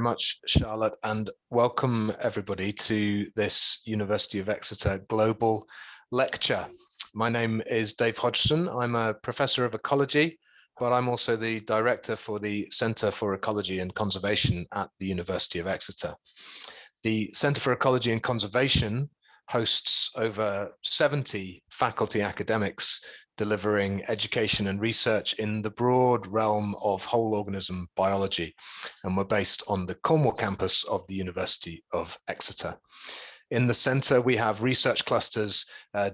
much, Charlotte, and welcome everybody to this University of Exeter Global Lecture. My name is Dave Hodgson. I'm a professor of ecology, but I'm also the director for the Centre for Ecology and Conservation at the University of Exeter. The Centre for Ecology and Conservation hosts over 70 faculty academics delivering education and research in the broad realm of whole organism biology. And we're based on the Cornwall campus of the University of Exeter. In the centre, we have research clusters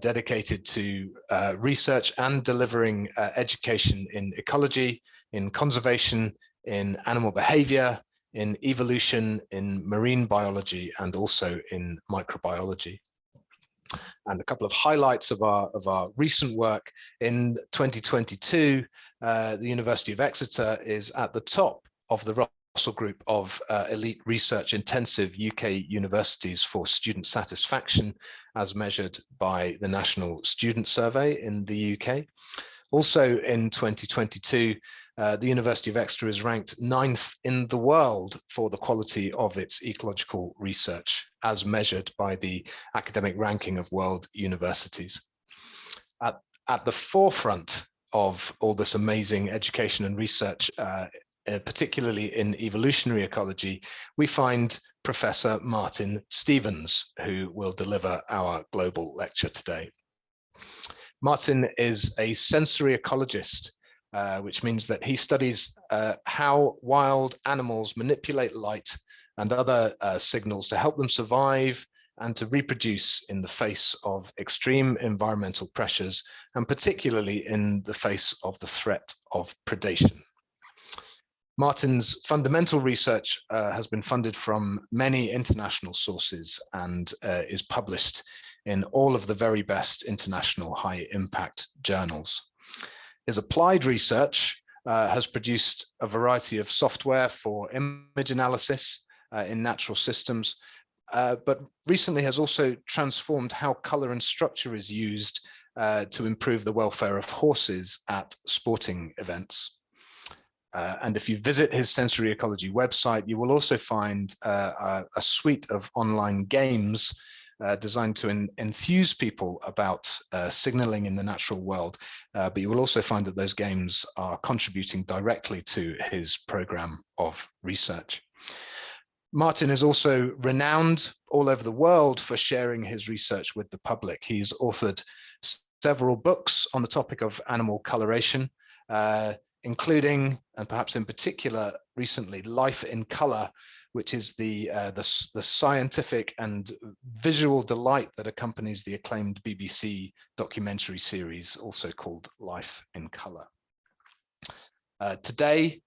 dedicated to research and delivering education in ecology, in conservation, in animal behaviour, in evolution, in marine biology, and also in microbiology. And a couple of highlights of our recent work. In 2022, the University of Exeter is at the top of the Russell Group of elite research intensive UK universities for student satisfaction, as measured by the National Student Survey in the UK. Also in 2022, the University of Exeter is ranked 9th in the world for the quality of its ecological research, as measured by the academic ranking of world universities. At the forefront of all this amazing education and research, particularly in evolutionary ecology, we find Professor Martin Stevens, who will deliver our global lecture today. Martin is a sensory ecologist, which means that he studies how wild animals manipulate light and other signals to help them survive and to reproduce in the face of extreme environmental pressures, and particularly in the face of the threat of predation. Martin's fundamental research has been funded from many international sources and is published in all of the very best international high-impact journals. His applied research has produced a variety of software for image analysis in natural systems, but recently has also transformed how colour and structure is used to improve the welfare of horses at sporting events. And if you visit his sensory ecology website, you will also find a suite of online games designed to enthuse people about signaling in the natural world. But you will also find that those games are contributing directly to his program of research. Martin is also renowned all over the world for sharing his research with the public. He's authored several books on the topic of animal coloration, including, and perhaps in particular recently, Life in Colour, which is the scientific and visual delight that accompanies the acclaimed BBC documentary series, also called Life in Colour. Today,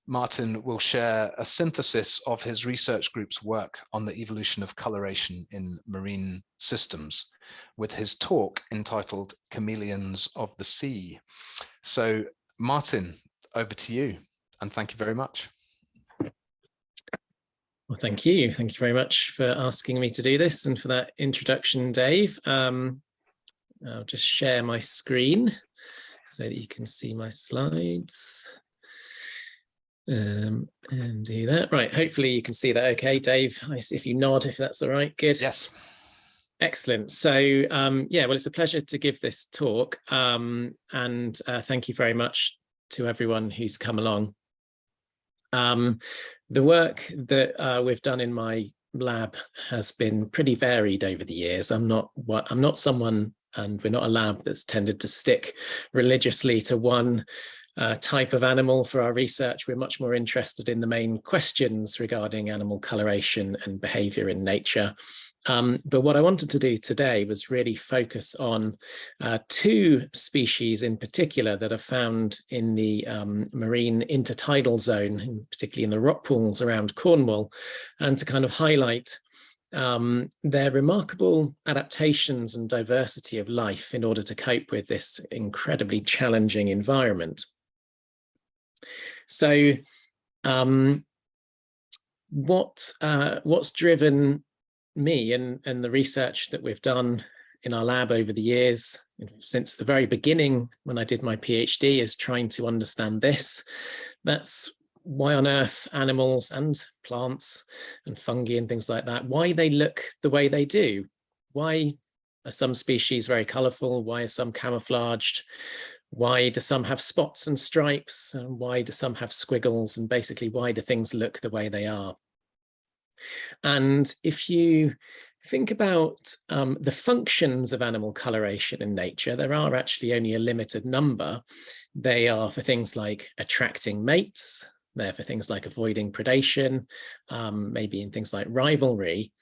Martin will share a synthesis of his research group's work on the evolution of coloration in marine systems, with his talk entitled Chameleons of the Sea. So, Martin, over to you, and thank you very much. Well, thank you. Thank you very much for asking me to do this and for that introduction, Dave. I'll just share my screen so that you can see my slides. And do that. Right, hopefully you can see that okay, Dave. If you nod, if that's all right, good. Yes. Excellent. So yeah, well, it's a pleasure to give this talk, and thank you very much to everyone who's come along. The work that we've done in my lab has been pretty varied over the years. I'm not someone, and we're not a lab that's tended to stick religiously to one type of animal for our research. We're much more interested in the main questions regarding animal coloration and behaviour in nature. But what I wanted to do today was really focus on two species in particular that are found in the marine intertidal zone, particularly in the rock pools around Cornwall, and to kind of highlight their remarkable adaptations and diversity of life in order to cope with this incredibly challenging environment. So what's driven me and the research that we've done in our lab over the years, since the very beginning when I did my PhD, is trying to understand this. That's why on earth animals and plants and fungi and things like that, why they look the way they do. Why are some species very colorful? Why are some camouflaged? Why do some have spots and stripes? And why do some have squiggles? And basically, why do things look the way they are? And if you think about the functions of animal coloration in nature, there are actually only a limited number. They are for things like attracting mates. They're for things like avoiding predation, maybe in things like rivalry.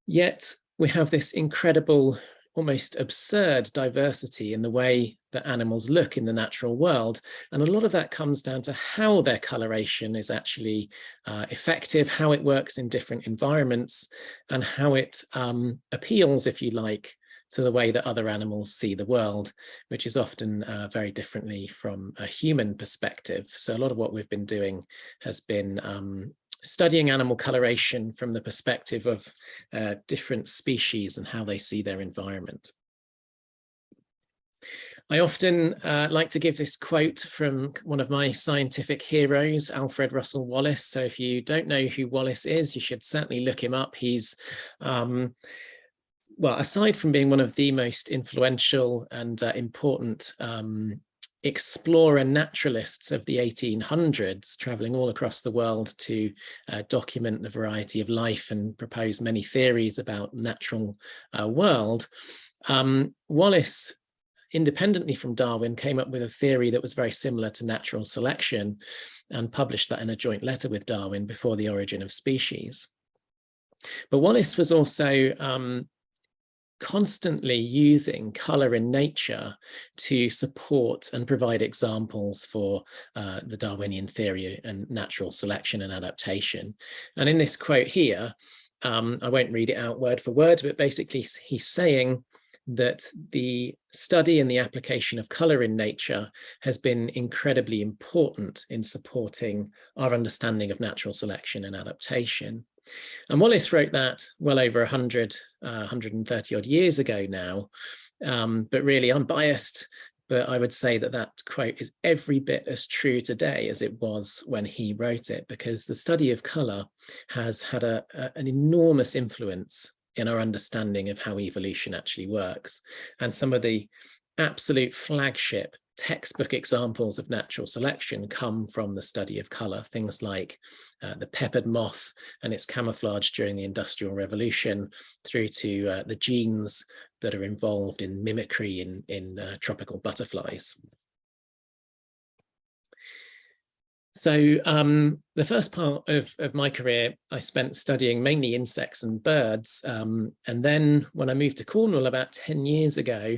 Yet we have this incredible, almost absurd diversity in the way that animals look in the natural world. And a lot of that comes down to how their coloration is actually effective, how it works in different environments, and how it appeals, if you like, to the way that other animals see the world, which is often very differently from a human perspective. So a lot of what we've been doing has been studying animal coloration from the perspective of different species and how they see their environment. I often like to give this quote from one of my scientific heroes, Alfred Russel Wallace. So if you don't know who Wallace is, you should certainly look him up. He's well, aside from being one of the most influential and important explorer naturalists of the 1800s, traveling all across the world to document the variety of life and propose many theories about the natural world, Wallace, independently from Darwin, came up with a theory that was very similar to natural selection and published that in a joint letter with Darwin before The Origin of Species. But Wallace was also constantly using color in nature to support and provide examples for the Darwinian theory and natural selection and adaptation. And in this quote here, I won't read it out word for word, but basically he's saying that the study and the application of color in nature has been incredibly important in supporting our understanding of natural selection and adaptation. And Wallace wrote that well over 130 odd years ago now, but really unbiased. But I would say that that quote is every bit as true today as it was when he wrote it, because the study of color has had an enormous influence in our understanding of how evolution actually works. And some of the absolute flagship textbook examples of natural selection come from the study of color, things like the peppered moth and its camouflage during the Industrial Revolution, through to the genes that are involved in mimicry in tropical butterflies. So the first part of my career, I spent studying mainly insects and birds. And then when I moved to Cornwall about 10 years ago,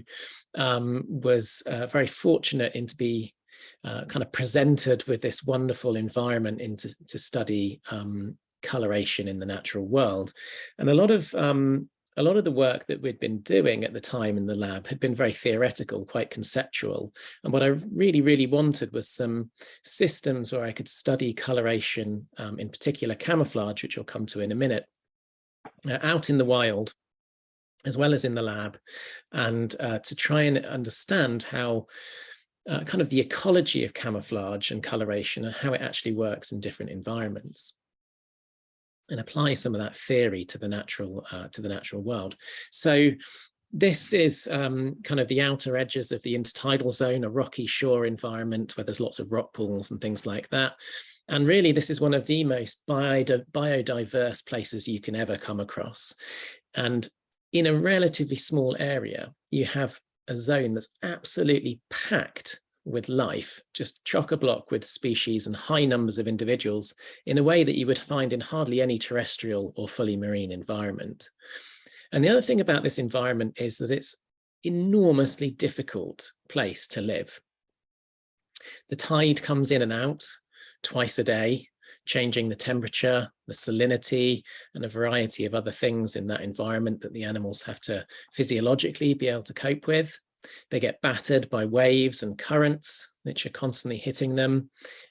was very fortunate to be kind of presented with this wonderful environment to study coloration in the natural world. And a lot of the work that we'd been doing at the time in the lab had been very theoretical, quite conceptual. And what I really, really wanted was some systems where I could study coloration, in particular camouflage, which I'll come to in a minute, out in the wild, as well as in the lab, and to try and understand how kind of the ecology of camouflage and coloration and how it actually works in different environments, and apply some of that theory to the natural world. So this is kind of the outer edges of the intertidal zone, a rocky shore environment where there's lots of rock pools and things like that. And really, this is one of the most biodiverse places you can ever come across. And in a relatively small area, you have a zone that's absolutely packed with life, just chock-a-block with species and high numbers of individuals in a way that you would find in hardly any terrestrial or fully marine environment. And the other thing about this environment is that it's an enormously difficult place to live. The tide comes in and out twice a day, changing the temperature, the salinity, and a variety of other things in that environment that the animals have to physiologically be able to cope with. They get battered by waves and currents, which are constantly hitting them.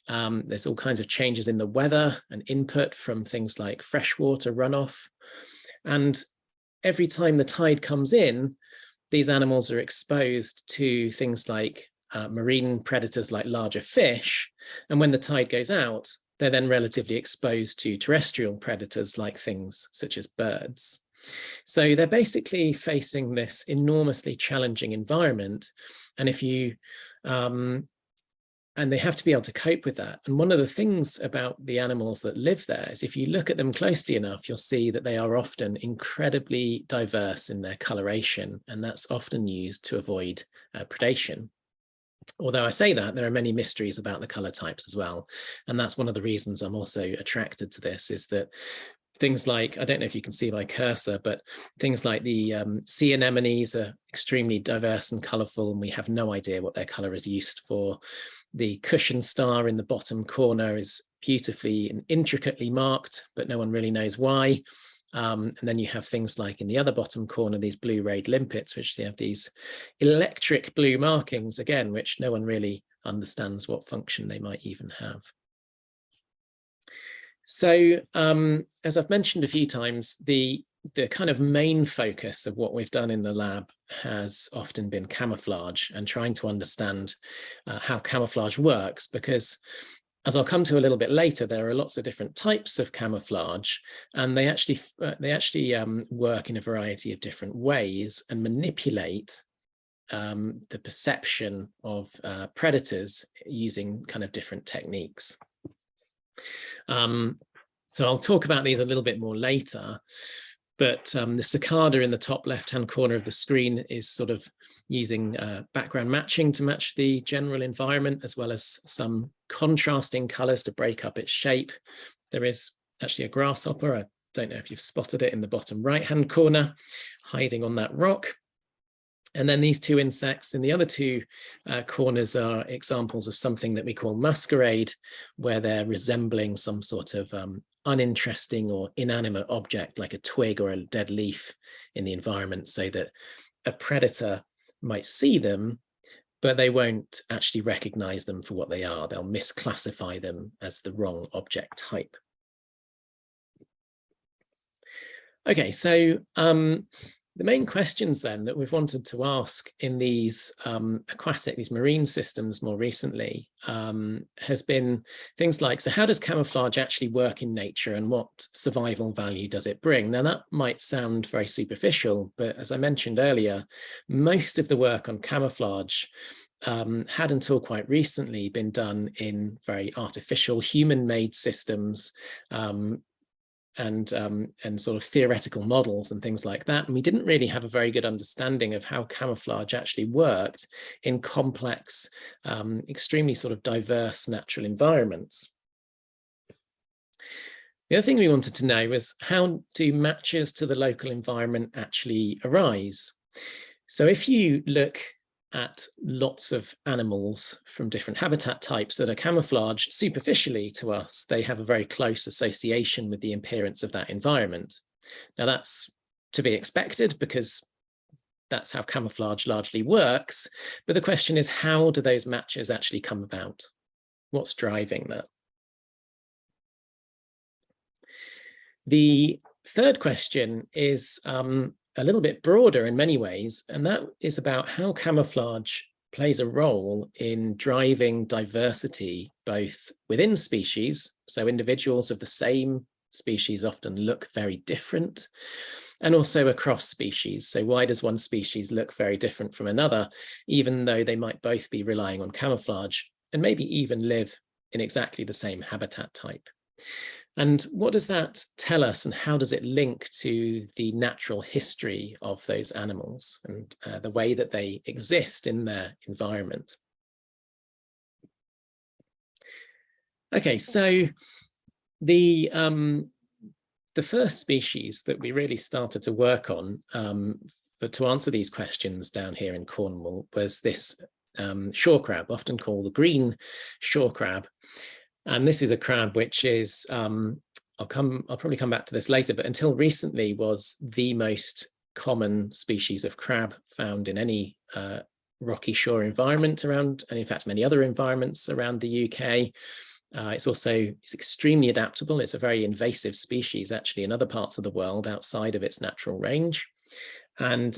There's all kinds of changes in the weather and input from things like freshwater runoff. And every time the tide comes in, these animals are exposed to things like marine predators like larger fish. And when the tide goes out, they're then relatively exposed to terrestrial predators like things such as birds. So they're basically facing this enormously challenging environment. And if you, and they have to be able to cope with that. And one of the things about the animals that live there is if you look at them closely enough, you'll see that they are often incredibly diverse in their coloration, and that's often used to avoid predation. Although I say that, there are many mysteries about the color types as well. And that's one of the reasons I'm also attracted to this, is that things like, I don't know if you can see my cursor, but things like the sea anemones are extremely diverse and colorful, and we have no idea what their color is used for. The cushion star in the bottom corner is beautifully and intricately marked, but no one really knows why. And then you have things like in the other bottom corner, these blue rayed limpets, which they have these electric blue markings, again, which no one really understands what function they might even have. So as I've mentioned a few times, the kind of main focus of what we've done in the lab has often been camouflage and trying to understand how camouflage works, because as I'll come to a little bit later, there are lots of different types of camouflage, and they actually work in a variety of different ways and manipulate the perception of predators using kind of different techniques. So I'll talk about these a little bit more later, but the cicada in the top left-hand corner of the screen is sort of using background matching to match the general environment, as well as some contrasting colors to break up its shape. There is actually a grasshopper, I don't know if you've spotted it, in the bottom right-hand corner, hiding on that rock. And then these two insects in the other two corners are examples of something that we call masquerade, where they're resembling some sort of uninteresting or inanimate object like a twig or a dead leaf in the environment, so that a predator might see them, but they won't actually recognize them for what they are. They'll misclassify them as the wrong object type. Okay, so the main questions then that we've wanted to ask in these these marine systems more recently has been things like, so how does camouflage actually work in nature, and what survival value does it bring? Now that might sound very superficial, but as I mentioned earlier, most of the work on camouflage had until quite recently been done in very artificial human-made systems, and sort of theoretical models and things like that. And we didn't really have a very good understanding of how camouflage actually worked in complex, extremely sort of diverse natural environments. The other thing we wanted to know was, how do matches to the local environment actually arise? So if you look at lots of animals from different habitat types that are camouflaged superficially to us, they have a very close association with the appearance of that environment. Now that's to be expected, because that's how camouflage largely works. But the question is, how do those matches actually come about? What's driving that? The third question is a little bit broader in many ways, and that is about how camouflage plays a role in driving diversity, both within species, so individuals of the same species often look very different, and also across species. So why does one species look very different from another, even though they might both be relying on camouflage and maybe even live in exactly the same habitat type? And what does that tell us, and how does it link to the natural history of those animals and the way that they exist in their environment? Okay, so the first species that we really started to work on to answer these questions down here in Cornwall was this shore crab, often called the green shore crab. And this is a crab which is, I'll probably come back to this later, but until recently was the most common species of crab found in any rocky shore environment around, and in fact many other environments around the UK. It's extremely adaptable. It's a very invasive species actually in other parts of the world outside of its natural range. And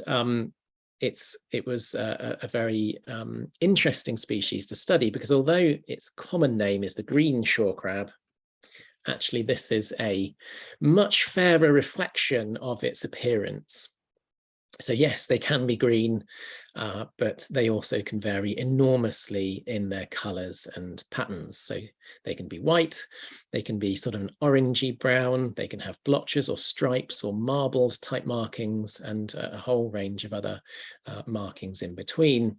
it was a very interesting species to study, because although its common name is the green shore crab, actually this is a much fairer reflection of its appearance. So yes, they can be green, but they also can vary enormously in their colors and patterns. So they can be white, they can be sort of an orangey brown, they can have blotches or stripes or marbled type markings, and a whole range of other markings in between.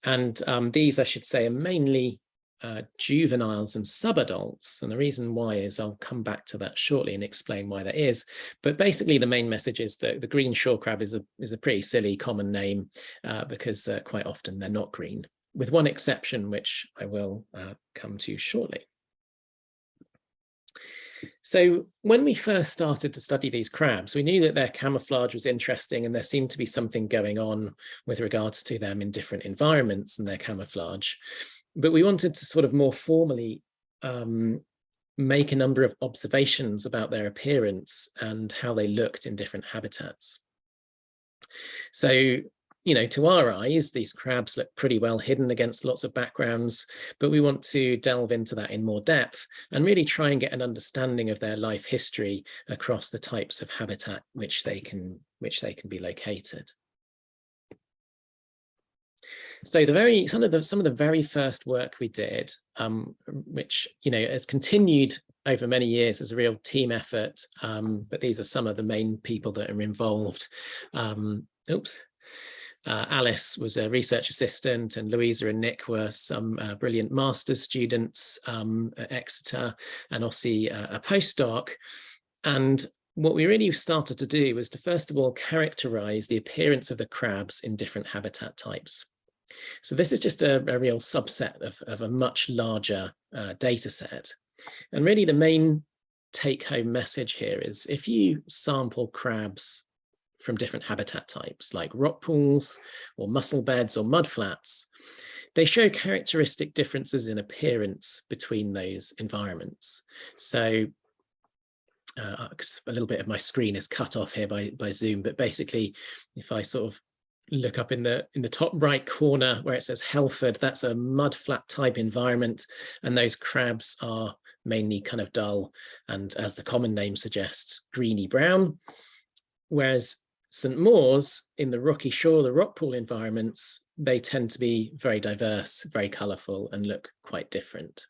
And these, I should say, are mainly juveniles and subadults. And the reason why is I'll come back to that shortly and explain why that is. But basically, the main message is that the green shore crab is a pretty silly common name because quite often they're not green, with one exception, which I will come to shortly. So when we first started to study these crabs, we knew that their camouflage was interesting, and there seemed to be something going on with regards to them in different environments and their camouflage. But we wanted to sort of more formally make a number of observations about their appearance and how they looked in different habitats. So, you know, to our eyes, these crabs look pretty well hidden against lots of backgrounds, but we want to delve into that in more depth and really try and get an understanding of their life history across the types of habitat which they can be located. So some of the very first work we did, which, you know, has continued over many years as a real team effort, but these are some of the main people that are involved. Alice was a research assistant, and Louisa and Nick were some brilliant master's students at Exeter, and Ossie a postdoc. And what we really started to do was to first of all characterize the appearance of the crabs in different habitat types. So this is just a real subset of a much larger data set. And really the main take-home message here is if you sample crabs from different habitat types like rock pools or mussel beds or mudflats, they show characteristic differences in appearance between those environments. So a little bit of my screen is cut off here by Zoom, but basically if I sort of look up in the top right corner where it says Helford, that's a mudflat type environment, and those crabs are mainly kind of dull and, as the common name suggests, greeny brown. Whereas St. Mawes in the rocky shore, the rock pool environments, they tend to be very diverse, very colourful, and look quite different.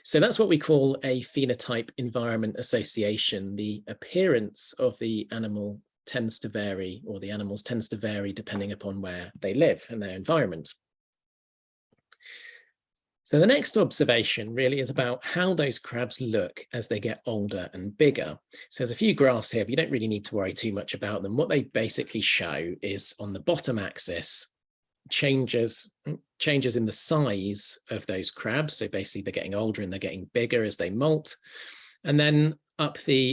So that's what we call a phenotype environment association. The appearance of the animal tends to vary, or the animals tends to vary depending upon where they live and their environment. So the next observation really is about how those crabs look as they get older and bigger. So there's a few graphs here, but you don't really need to worry too much about them. What they basically show is on the bottom axis, changes in the size of those crabs. So basically they're getting older and they're getting bigger as they molt. And then up the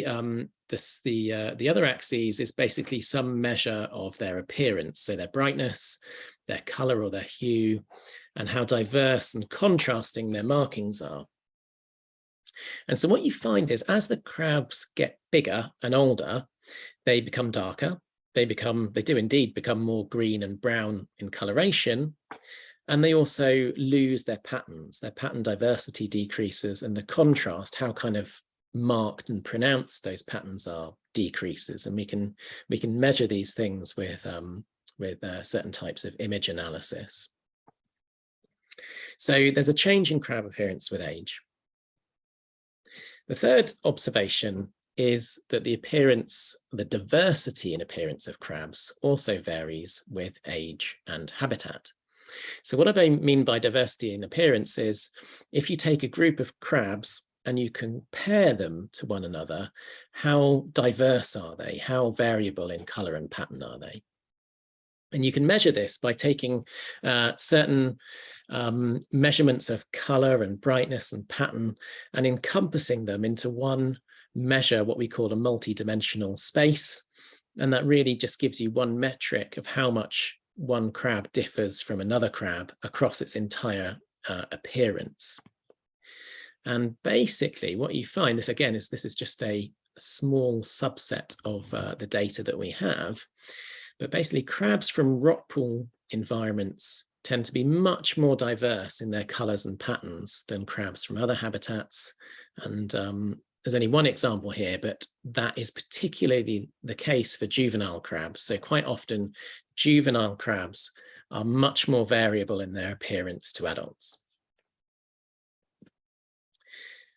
other axes is basically some measure of their appearance, so their brightness, their color or their hue, and how diverse and contrasting their markings are. And so what you find is as the crabs get bigger and older, they become darker. They do indeed become more green and brown in coloration, and they also lose their patterns. Their pattern diversity decreases, and the contrast, how kind of marked and pronounced those patterns are, decreases. And we can measure these things with certain types of image analysis. So there's a change in crab appearance with age. The third observation is that the diversity in appearance of crabs also varies with age and habitat. So what I mean by diversity in appearance is if you take a group of crabs and you compare them to one another, how diverse are they? How variable in color and pattern are they? And you can measure this by taking certain measurements of color and brightness and pattern and encompassing them into one measure, what we call a multi-dimensional space. And that really just gives you one metric of how much one crab differs from another crab across its entire appearance. And basically what you find, this again is just a small subset of the data that we have, but basically crabs from rock pool environments tend to be much more diverse in their colors and patterns than crabs from other habitats. And there's only one example here, but that is particularly the case for juvenile crabs. So quite often, juvenile crabs are much more variable in their appearance to adults.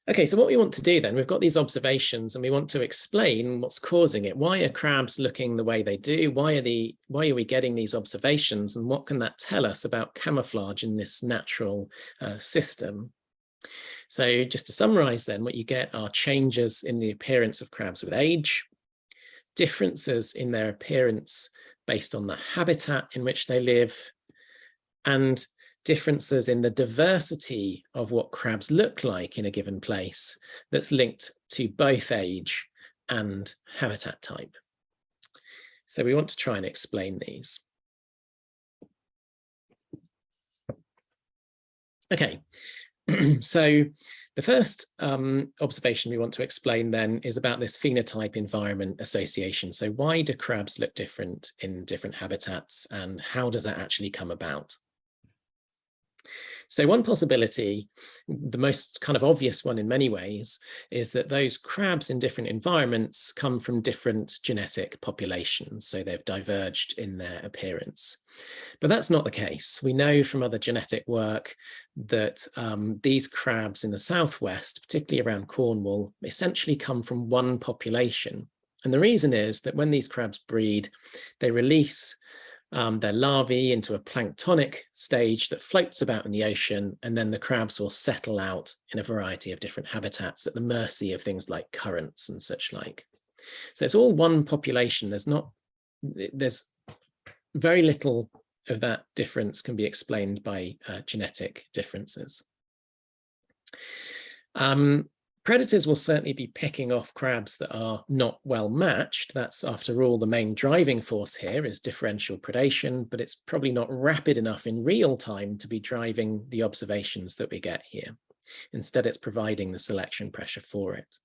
Okay, so what we want to do then, we've got these observations and we want to explain what's causing it. Why are crabs looking the way they do? Why are we getting these observations, and what can that tell us about camouflage in this natural system? So just to summarize then, what you get are changes in the appearance of crabs with age, differences in their appearance based on the habitat in which they live, and differences in the diversity of what crabs look like in a given place that's linked to both age and habitat type. So we want to try and explain these. Okay, so the first observation we want to explain then is about this phenotype environment association. So why do crabs look different in different habitats, and how does that actually come about? So one possibility, the most kind of obvious one in many ways, is that those crabs in different environments come from different genetic populations. So they've diverged in their appearance. But that's not the case. We know from other genetic work that these crabs in the southwest, particularly around Cornwall, essentially come from one population. And the reason is that when these crabs breed, they release their larvae into a planktonic stage that floats about in the ocean, and then the crabs will settle out in a variety of different habitats at the mercy of things like currents and such like. So it's all one population. There's very little of that difference can be explained by genetic differences. Predators will certainly be picking off crabs that are not well matched. That's, after all, the main driving force here is differential predation, but it's probably not rapid enough in real time to be driving the observations that we get here. Instead, it's providing the selection pressure for it.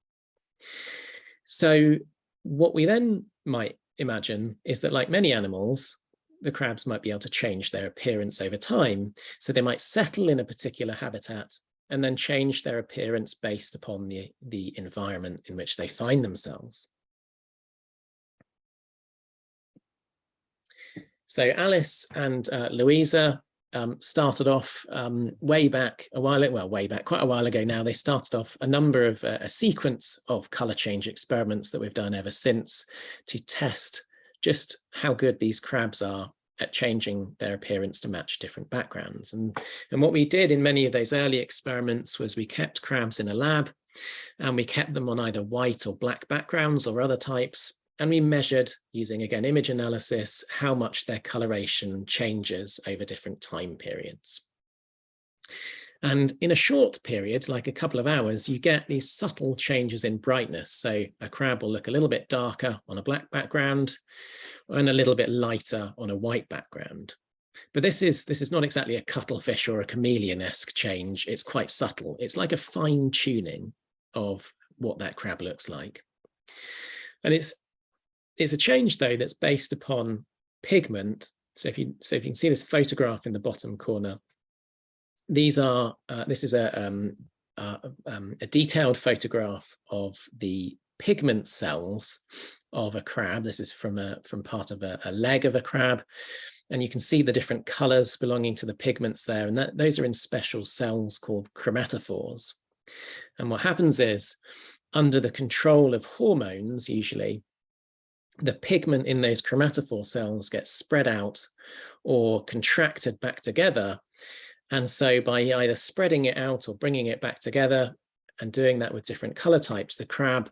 So what we then might imagine is that, like many animals, the crabs might be able to change their appearance over time. So they might settle in a particular habitat and then change their appearance based upon the environment in which they find themselves. So Alice and Louisa started off way back quite a while ago now. They started off a number of a sequence of color change experiments that we've done ever since to test just how good these crabs are at changing their appearance to match different backgrounds. And what we did in many of those early experiments was we kept crabs in a lab, and we kept them on either white or black backgrounds or other types. And we measured, using again image analysis, how much their coloration changes over different time periods. And in a short period, like a couple of hours, you get these subtle changes in brightness. So a crab will look a little bit darker on a black background and a little bit lighter on a white background. But this is not exactly a cuttlefish or a chameleon-esque change. It's quite subtle. It's like a fine tuning of what that crab looks like. And it's a change, though, that's based upon pigment. So if you can see this photograph in the bottom corner, this is a detailed photograph of the pigment cells of a crab. This is from part of a leg of a crab, and you can see the different colors belonging to the pigments there, and those are in special cells called chromatophores. And what happens is, under the control of hormones, usually, the pigment in those chromatophore cells gets spread out or contracted back together. And so by either spreading it out or bringing it back together and doing that with different color types, the crab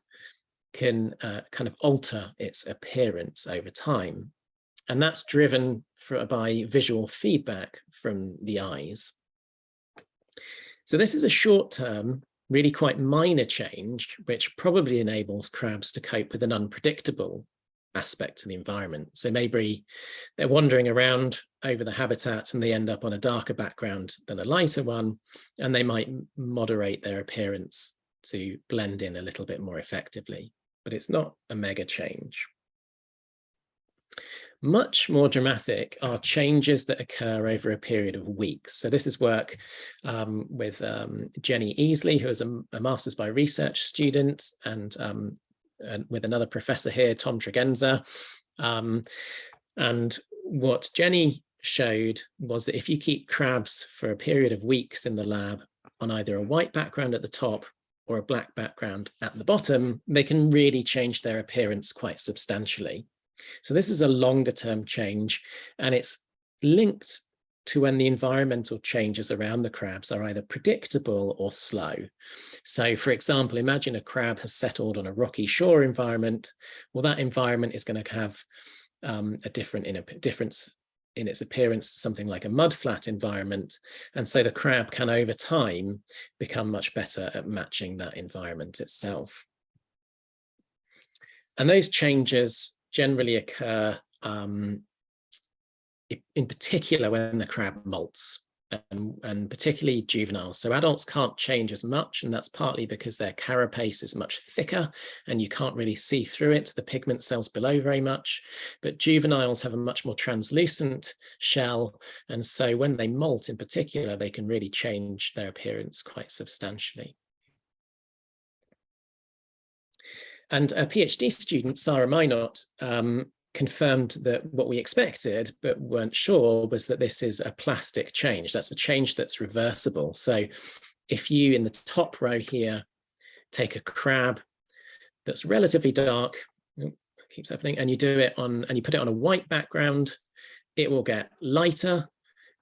can kind of alter its appearance over time. And that's driven by visual feedback from the eyes. So this is a short-term, really quite minor change, which probably enables crabs to cope with an unpredictable aspect to the environment. So maybe they're wandering around over the habitat and they end up on a darker background than a lighter one, and they might moderate their appearance to blend in a little bit more effectively. But it's not a mega change. Much more dramatic are changes that occur over a period of weeks. So this is work with Jenny Easley, who is a Masters by Research student, and with another professor here, Tom Tregenza. And what Jenny showed was that if you keep crabs for a period of weeks in the lab on either a white background at the top or a black background at the bottom, they can really change their appearance quite substantially. So this is a longer term change, and it's linked to when the environmental changes around the crabs are either predictable or slow. So for example, imagine a crab has settled on a rocky shore environment. Well, that environment is going to have a difference in its appearance to something like a mudflat environment. And so the crab can over time become much better at matching that environment itself. And those changes generally occur in particular when the crab molts, and particularly juveniles. So adults can't change as much, and that's partly because their carapace is much thicker and you can't really see through it, the pigment cells below very much. But juveniles have a much more translucent shell, and so when they molt in particular, they can really change their appearance quite substantially. And a PhD student, Sarah Minot, confirmed that what we expected but weren't sure was that this is a plastic change. That's a change that's reversible. So if you, in the top row here, take a crab that's relatively dark, it keeps happening, and you do it on, and you put it on a white background, it will get lighter.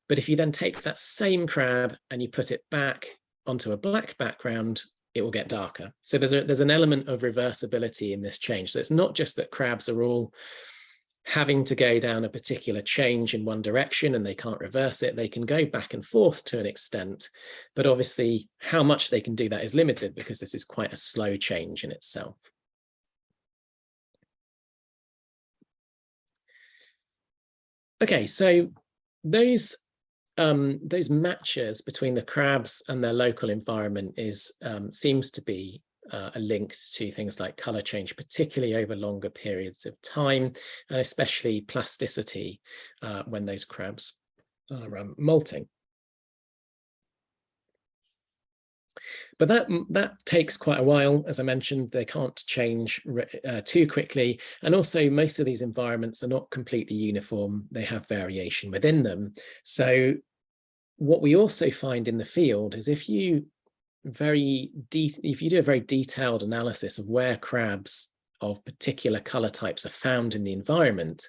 But if you then take that same crab and you put it back onto a black background, it will get darker. So there's an element of reversibility in this change. So it's not just that crabs are all having to go down a particular change in one direction and they can't reverse it. They can go back and forth to an extent, but obviously how much they can do that is limited because this is quite a slow change in itself. Okay, so those matches between the crabs and their local environment seems to be linked to things like color change, particularly over longer periods of time, and especially plasticity when those crabs are molting. But that takes quite a while. As I mentioned, they can't change too quickly. And also most of these environments are not completely uniform. They have variation within them. So what we also find in the field is if you do a very detailed analysis of where crabs of particular color types are found in the environment,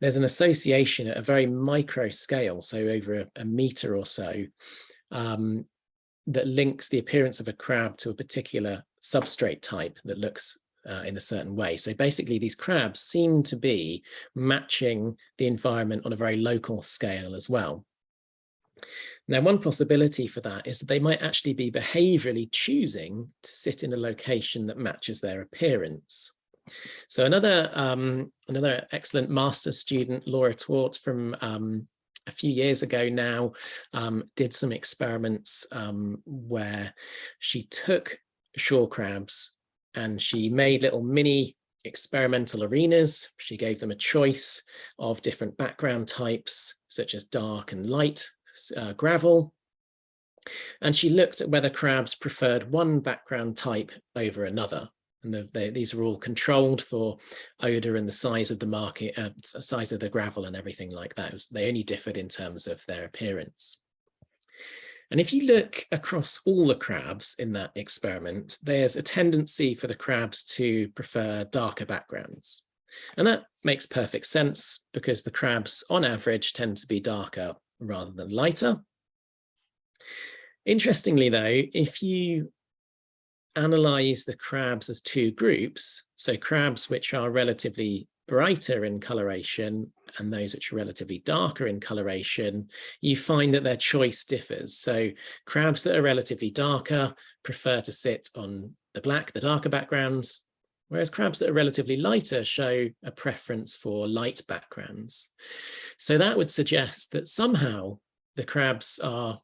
there's an association at a very micro scale, so over a meter or so, that links the appearance of a crab to a particular substrate type that looks in a certain way. So basically these crabs seem to be matching the environment on a very local scale as well. Now, one possibility for that is that they might actually be behaviorally choosing to sit in a location that matches their appearance. So another excellent master's student, Laura Twort, from a few years ago now, did some experiments where she took shore crabs and she made little mini experimental arenas. She gave them a choice of different background types, such as dark and light gravel. And she looked at whether crabs preferred one background type over another. And these are all controlled for odor and the size of the market, size of the gravel and everything like that. They only differed in terms of their appearance. And if you look across all the crabs in that experiment, there's a tendency for the crabs to prefer darker backgrounds. And that makes perfect sense because the crabs on average tend to be darker rather than lighter. Interestingly though, if you analyze the crabs as two groups, so crabs which are relatively brighter in coloration and those which are relatively darker in coloration, you find that their choice differs. So crabs that are relatively darker prefer to sit on the darker backgrounds, whereas crabs that are relatively lighter show a preference for light backgrounds. So that would suggest that somehow the crabs are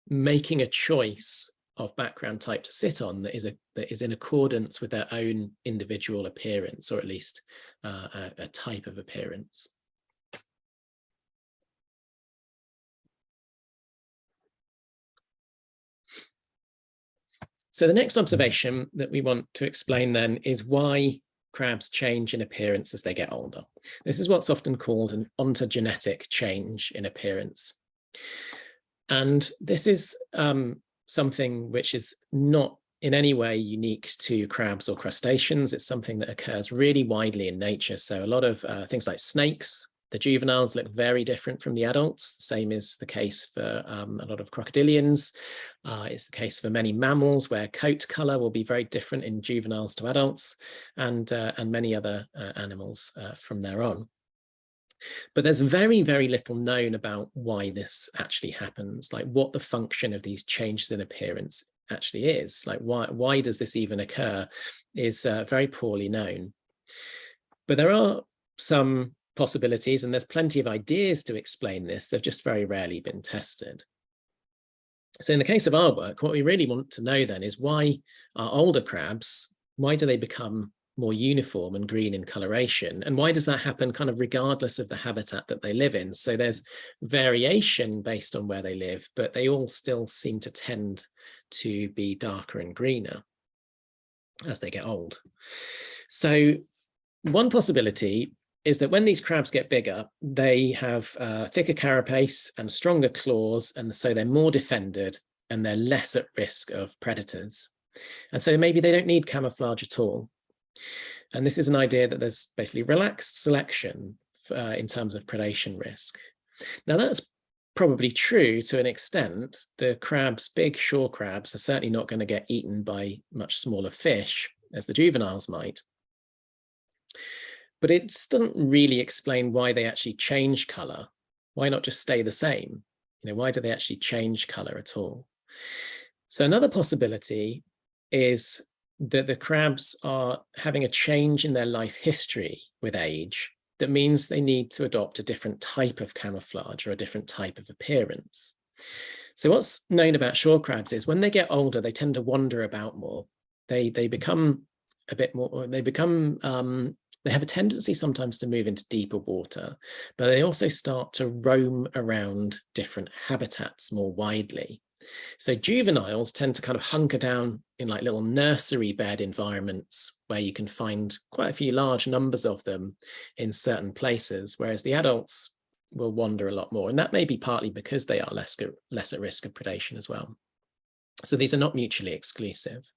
making a choice of background type to sit on that is in accordance with their own individual appearance, or at least a type of appearance. So the next observation that we want to explain then is why crabs change in appearance as they get older. This is what's often called an ontogenetic change in appearance. And this is something which is not in any way unique to crabs or crustaceans. It's something that occurs really widely in nature. So a lot of things like snakes, the juveniles look very different from the adults. The same is the case for a lot of crocodilians. It's the case for many mammals where coat color will be very different in juveniles to adults, and many other animals from there on. But there's very, very little known about why this actually happens, like what the function of these changes in appearance actually is. Like why does this even occur is very poorly known. But there are some possibilities, and there's plenty of ideas to explain this. They've just very rarely been tested. So in the case of our work, what we really want to know then is why our older crabs, why do they become more uniform and green in coloration? And why does that happen kind of regardless of the habitat that they live in? So there's variation based on where they live, but they all still seem to tend to be darker and greener as they get old. So one possibility is that when these crabs get bigger, they have thicker carapace and stronger claws, and so they're more defended and they're less at risk of predators. And so maybe they don't need camouflage at all. And this is an idea that there's basically relaxed selection in terms of predation risk. Now that's probably true to an extent. The crabs, big shore crabs, are certainly not going to get eaten by much smaller fish as the juveniles might. But it doesn't really explain why they actually change color. Why not just stay the same? You know, why do they actually change color at all? So another possibility is that the crabs are having a change in their life history with age that means they need to adopt a different type of camouflage or a different type of appearance. So what's known about shore crabs is when they get older, they tend to wander about more. They become a bit more, they have a tendency sometimes to move into deeper water, but they also start to roam around different habitats more widely. So juveniles tend to kind of hunker down in like little nursery bed environments where you can find quite a few large numbers of them in certain places, whereas the adults will wander a lot more. And that may be partly because they are less at risk of predation as well. So these are not mutually exclusive.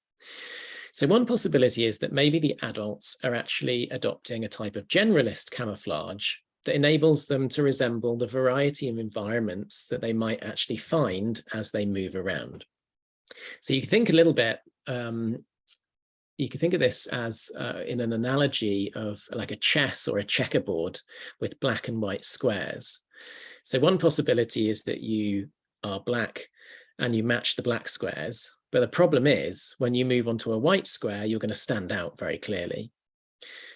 So one possibility is that maybe the adults are actually adopting a type of generalist camouflage that enables them to resemble the variety of environments that they might actually find as they move around. So you can think a little bit, you can think of this as in an analogy of like a chess or a checkerboard with black and white squares. So one possibility is that you are black and you match the black squares. But the problem is when you move onto a white square, you're going to stand out very clearly.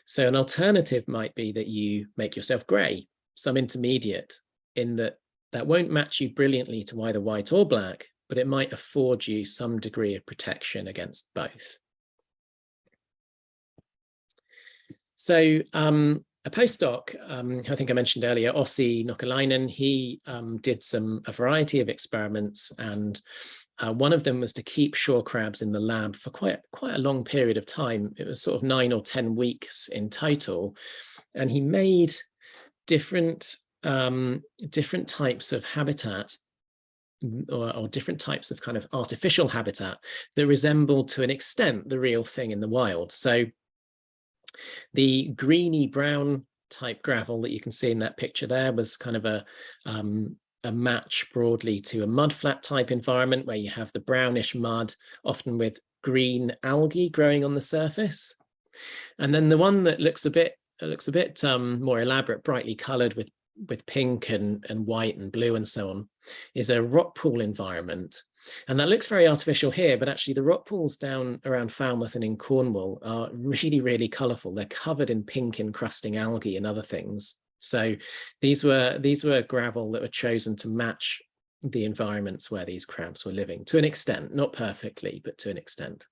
So an alternative might be that you make yourself gray, some intermediate, in that won't match you brilliantly to either white or black, but it might afford you some degree of protection against both. So a postdoc, I think I mentioned earlier, Ossi Nokalainen, he did a variety of experiments, and one of them was to keep shore crabs in the lab for quite a long period of time. It was sort of 9 or 10 weeks in total, and he made different types of habitat or different types of kind of artificial habitat that resembled to an extent the real thing in the wild. So the greeny brown type gravel that you can see in that picture there was kind of a match broadly to a mudflat type environment where you have the brownish mud, often with green algae growing on the surface. And then the one that looks a bit more elaborate, brightly colored with pink and white and blue and so on, is a rock pool environment. And that looks very artificial here, but actually the rock pools down around Falmouth and in Cornwall are really, really colorful. They're covered in pink encrusting algae and other things. So these were gravel that were chosen to match the environments where these crabs were living, to an extent, not perfectly, but to an extent.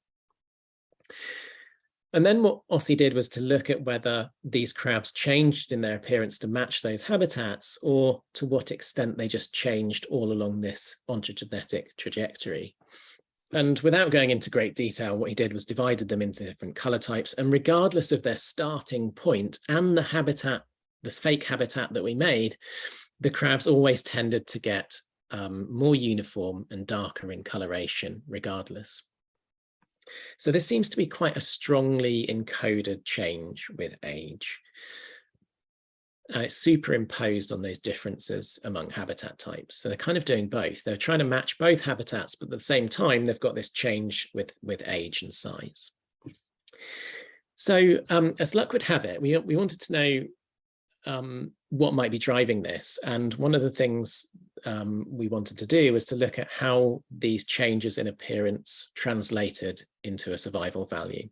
And then what Ossie did was to look at whether these crabs changed in their appearance to match those habitats, or to what extent they just changed all along this ontogenetic trajectory. And without going into great detail, what he did was divided them into different color types, and regardless of their starting point and the habitat, this fake habitat that we made, the crabs always tended to get more uniform and darker in coloration regardless. So this seems to be quite a strongly encoded change with age. And it's superimposed on those differences among habitat types. So they're kind of doing both. They're trying to match both habitats, but at the same time, they've got this change with age and size. So as luck would have it, we wanted to know what might be driving this. And one of the things we wanted to do was to look at how these changes in appearance translated into a survival value.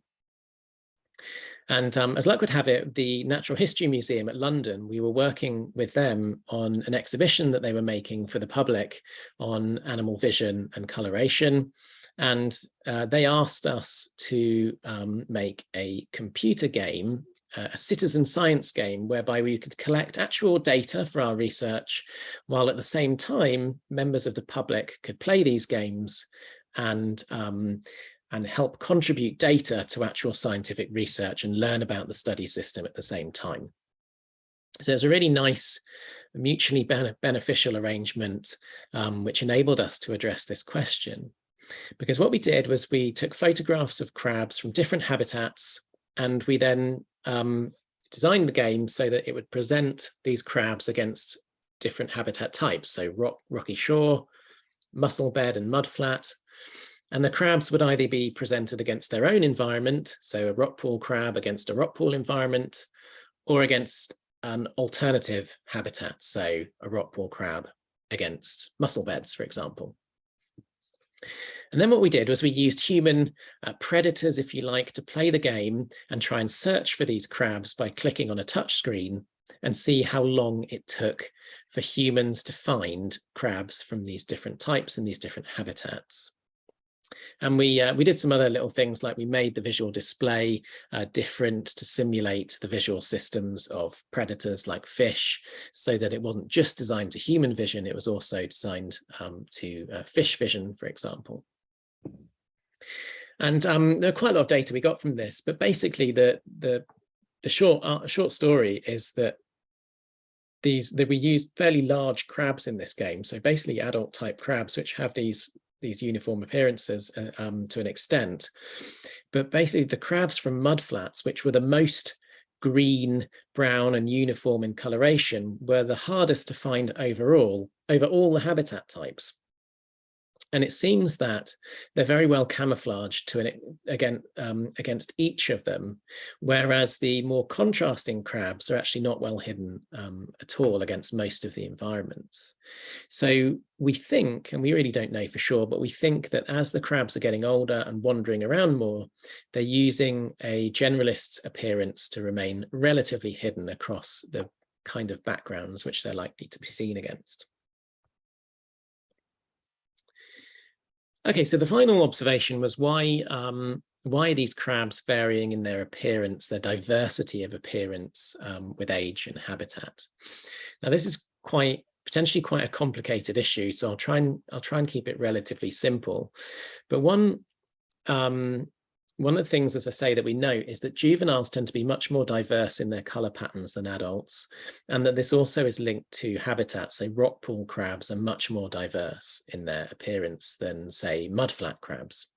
And as luck would have it, the Natural History Museum at London, we were working with them on an exhibition that they were making for the public on animal vision and coloration. And they asked us to make a computer game, a citizen science game, whereby we could collect actual data for our research, while at the same time, members of the public could play these games and help contribute data to actual scientific research and learn about the study system at the same time. So it's a really nice, mutually beneficial arrangement, which enabled us to address this question. Because what we did was we took photographs of crabs from different habitats, and we then designed the game so that it would present these crabs against different habitat types. So rocky shore, mussel bed and mudflat. And the crabs would either be presented against their own environment, so a rock pool crab against a rock pool environment, or against an alternative habitat, so a rock pool crab against mussel beds, for example. And then what we did was we used human predators, if you like, to play the game and try and search for these crabs by clicking on a touch screen and see how long it took for humans to find crabs from these different types and these different habitats. And we did some other little things, like we made the visual display different to simulate the visual systems of predators like fish, so that it wasn't just designed to human vision, it was also designed to fish vision, for example. And there are quite a lot of data we got from this, but basically the short story is that we used fairly large crabs in this game. So basically adult type crabs, which have these uniform appearances to an extent. But basically the crabs from mudflats, which were the most green, brown and uniform in coloration, were the hardest to find overall, over all the habitat types. And it seems that they're very well camouflaged against each of them, whereas the more contrasting crabs are actually not well hidden at all against most of the environments. So we think, and we really don't know for sure, but we think that as the crabs are getting older and wandering around more, they're using a generalist appearance to remain relatively hidden across the kind of backgrounds which they're likely to be seen against. Okay, so the final observation was why are these crabs varying in their appearance, their diversity of appearance with age and habitat? Now, this is potentially quite a complicated issue, so I'll try and keep it relatively simple. But one of the things, as I say, that we note is that juveniles tend to be much more diverse in their color patterns than adults, and that this also is linked to habitats. So rock pool crabs are much more diverse in their appearance than, say, mudflat crabs.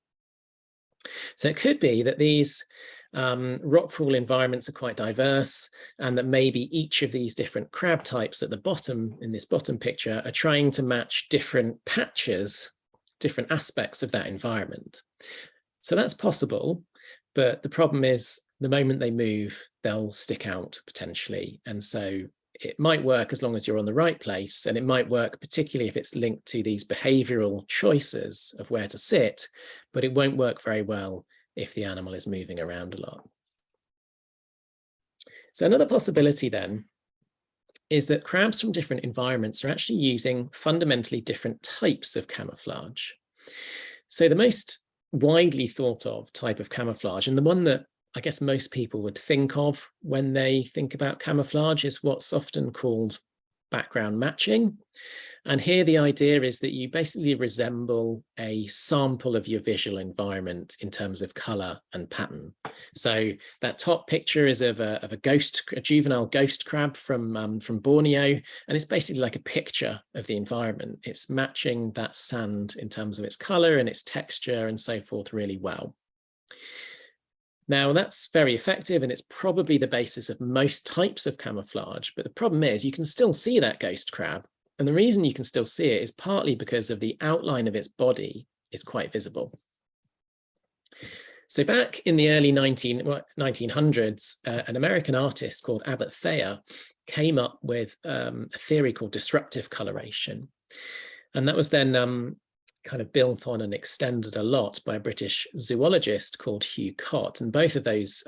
So it could be that these rock pool environments are quite diverse, and that maybe each of these different crab types at the bottom, in this bottom picture, are trying to match different patches, different aspects of that environment. So that's possible, but the problem is the moment they move, they'll stick out potentially. And so it might work as long as you're on the right place, and it might work particularly if it's linked to these behavioral choices of where to sit, but it won't work very well if the animal is moving around a lot. So another possibility then is that crabs from different environments are actually using fundamentally different types of camouflage. So the most widely thought of type of camouflage, and the one that I guess most people would think of when they think about camouflage, is what's often called background matching. And here the idea is that you basically resemble a sample of your visual environment in terms of color and pattern. So that top picture is of a juvenile ghost crab from Borneo, and it's basically like a picture of the environment. It's matching that sand in terms of its color and its texture and so forth really well. Now, that's very effective, and it's probably the basis of most types of camouflage. But the problem is you can still see that ghost crab. And the reason you can still see it is partly because of the outline of its body is quite visible. So back in the early 1900s, an American artist called Abbott Thayer came up with a theory called disruptive coloration. And that was then kind of built on and extended a lot by a British zoologist called Hugh Cott. And both of those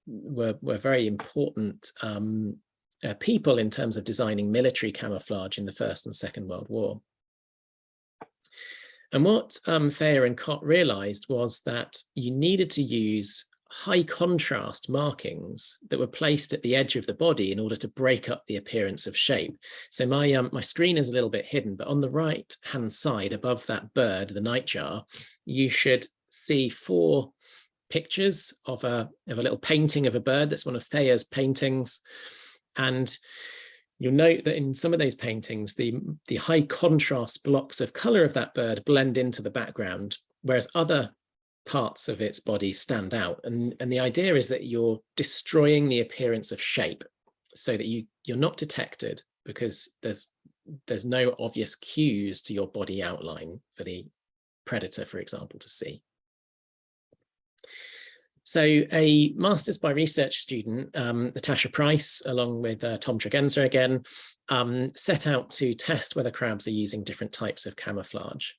were very important people in terms of designing military camouflage in the First and Second World War. And what Thayer and Cott realized was that you needed to use high contrast markings that were placed at the edge of the body in order to break up the appearance of shape. So my screen is a little bit hidden, but on the right hand side above that bird, the nightjar, you should see 4 pictures of a little painting of a bird. That's one of Thayer's paintings. And you'll note that in some of those paintings, the high contrast blocks of color of that bird blend into the background, whereas other parts of its body stand out. And the idea is that you're destroying the appearance of shape so that you're not detected, because there's no obvious cues to your body outline for the predator, for example, to see. So a master's by research student, Natasha Price, along with Tom Tregenza again, set out to test whether crabs are using different types of camouflage.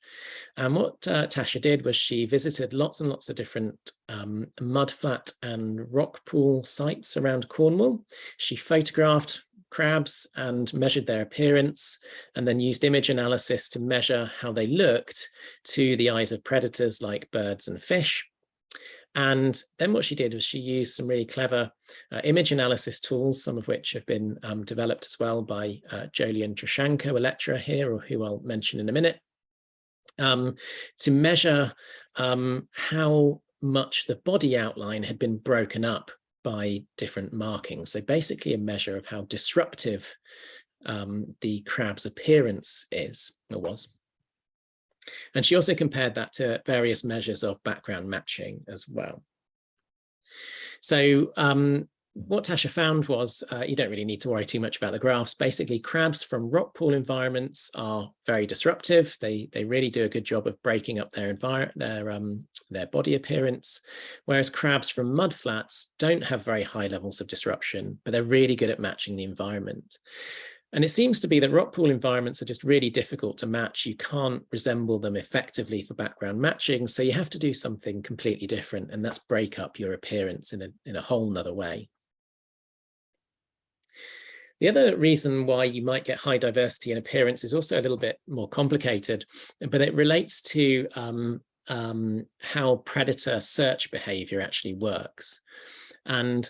And what Tasha did was she visited lots and lots of different mudflat and rock pool sites around Cornwall. She photographed crabs and measured their appearance, and then used image analysis to measure how they looked to the eyes of predators like birds and fish. And then what she did was she used some really clever image analysis tools, some of which have been developed as well by Jolyon Trushanko, a lecturer here, or who I'll mention in a minute, to measure how much the body outline had been broken up by different markings. So basically a measure of how disruptive the crab's appearance is, or was. And she also compared that to various measures of background matching as well. So what Tasha found was, you don't really need to worry too much about the graphs. Basically, crabs from rock pool environments are very disruptive. They really do a good job of breaking up their body appearance, whereas crabs from mudflats don't have very high levels of disruption, but they're really good at matching the environment. And it seems to be that rock pool environments are just really difficult to match. You can't resemble them effectively for background matching. So you have to do something completely different, and that's break up your appearance in a whole nother way. The other reason why you might get high diversity in appearance is also a little bit more complicated, but it relates to how predator search behavior actually works. And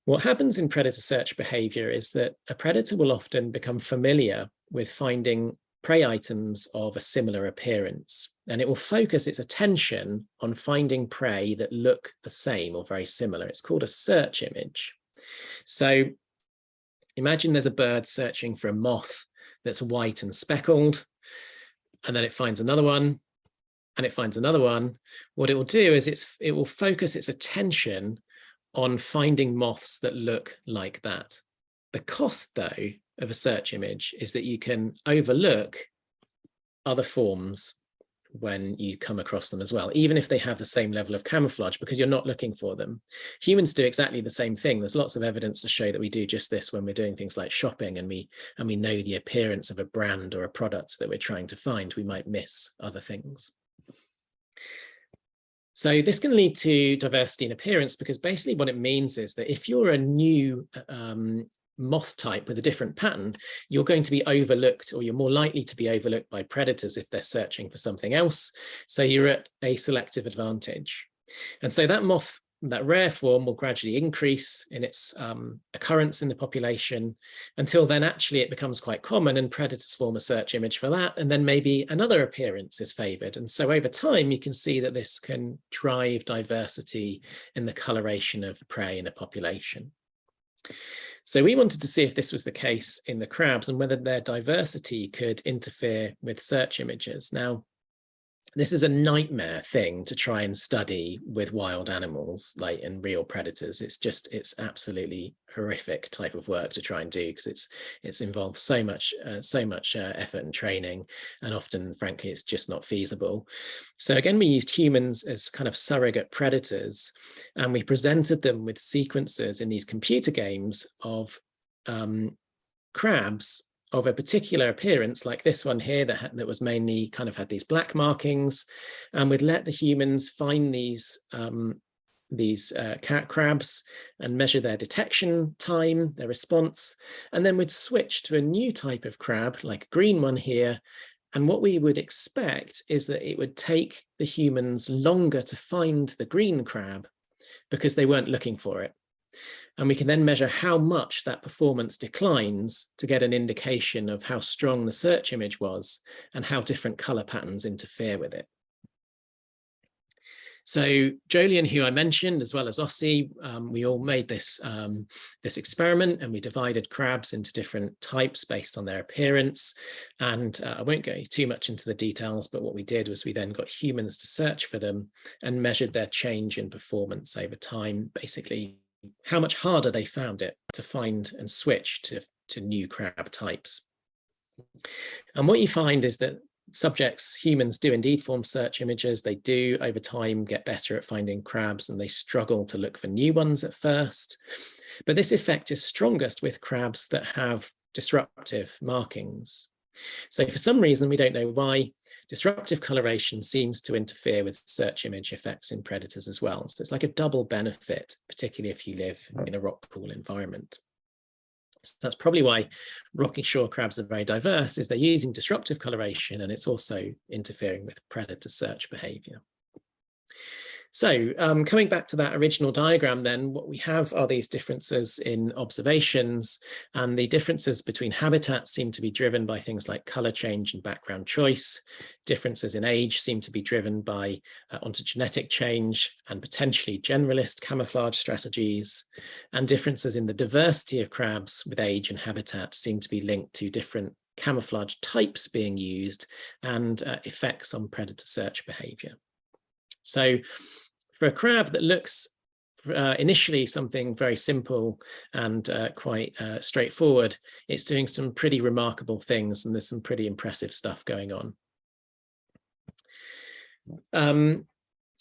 what happens in predator search behavior is that a predator will often become familiar with finding prey items of a similar appearance, and it will focus its attention on finding prey that look the same or very similar. It's called a search image. So imagine there's a bird searching for a moth that's white and speckled, and then it finds another one, and it finds another one. What it will do is it will focus its attention on finding moths that look like that. The cost, though, of a search image is that you can overlook other forms when you come across them as well, even if they have the same level of camouflage, because you're not looking for them. Humans do exactly the same thing. There's lots of evidence to show that we do just this when we're doing things like shopping, and we know the appearance of a brand or a product that we're trying to find. We might miss other things. So this can lead to diversity in appearance, because basically what it means is that if you're a new moth type with a different pattern, you're going to be overlooked, or you're more likely to be overlooked by predators if they're searching for something else. So you're at a selective advantage. And so that moth, that rare form, will gradually increase in its occurrence in the population, until then actually it becomes quite common and predators form a search image for that, and then maybe another appearance is favored. And so over time you can see that this can drive diversity in the coloration of prey in a population. So we wanted to see if this was the case in the crabs and whether their diversity could interfere with search images. Now, this is a nightmare thing to try and study with wild animals, like in real predators. It's absolutely horrific type of work to try and do, because it's involved so much effort and training, and often, frankly, it's just not feasible. So again, we used humans as kind of surrogate predators, and we presented them with sequences in these computer games of crabs of a particular appearance, like this one here that was mainly kind of had these black markings, and we'd let the humans find these cat crabs and measure their detection time, their response, and then we'd switch to a new type of crab, like a green one here. And what we would expect is that it would take the humans longer to find the green crab because they weren't looking for it. And we can then measure how much that performance declines to get an indication of how strong the search image was and how different color patterns interfere with it. So Jolyon, who I mentioned, as well as Ossie, we all made this experiment, and we divided crabs into different types based on their appearance. And I won't go too much into the details, but what we did was we then got humans to search for them and measured their change in performance over time, basically how much harder they found it to find and switch to new crab types. And what you find is that humans do indeed form search images. They do over time get better at finding crabs, and they struggle to look for new ones at first. But this effect is strongest with crabs that have disruptive markings. So for some reason, we don't know why, disruptive coloration seems to interfere with search image effects in predators as well. So it's like a double benefit, particularly if you live in a rock pool environment. So that's probably why rocky shore crabs are very diverse, is they're using disruptive coloration, and it's also interfering with predator search behavior. So coming back to that original diagram, then what we have are these differences in observations, and the differences between habitats seem to be driven by things like color change and background choice. Differences in age seem to be driven by ontogenetic change and potentially generalist camouflage strategies. And differences in the diversity of crabs with age and habitat seem to be linked to different camouflage types being used and effects on predator search behavior. So for a crab that looks initially something very simple and quite straightforward, it's doing some pretty remarkable things, and there's some pretty impressive stuff going on.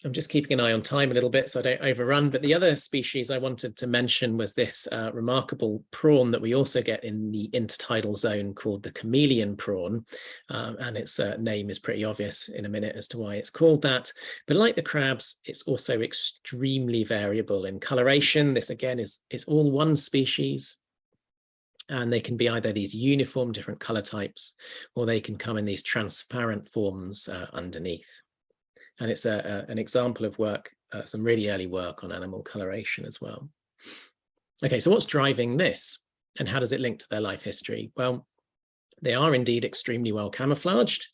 I'm just keeping an eye on time a little bit so I don't overrun, but the other species I wanted to mention was this remarkable prawn that we also get in the intertidal zone called the chameleon prawn, and its name is pretty obvious in a minute as to why it's called that. But like the crabs, it's also extremely variable in coloration. This again is all one species, and they can be either these uniform different color types, or they can come in these transparent forms underneath. And it's an example of work, some really early work on animal coloration as well. Okay, so what's driving this, and how does it link to their life history? Well, they are indeed extremely well camouflaged.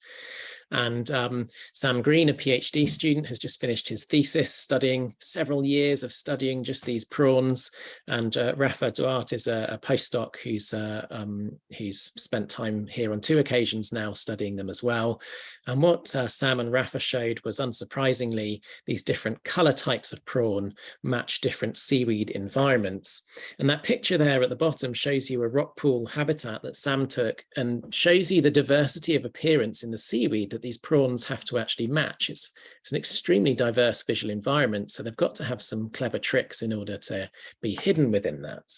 And Sam Green, a PhD student, has just finished his thesis studying several years of studying just these prawns. And Rafa Duarte is a postdoc who's spent time here on 2 occasions now studying them as well. And what Sam and Rafa showed was, unsurprisingly, these different color types of prawn match different seaweed environments. And that picture there at the bottom shows you a rock pool habitat that Sam took and shows you the diversity of appearance in the seaweed that these prawns have to actually match. It's an extremely diverse visual environment, so they've got to have some clever tricks in order to be hidden within that.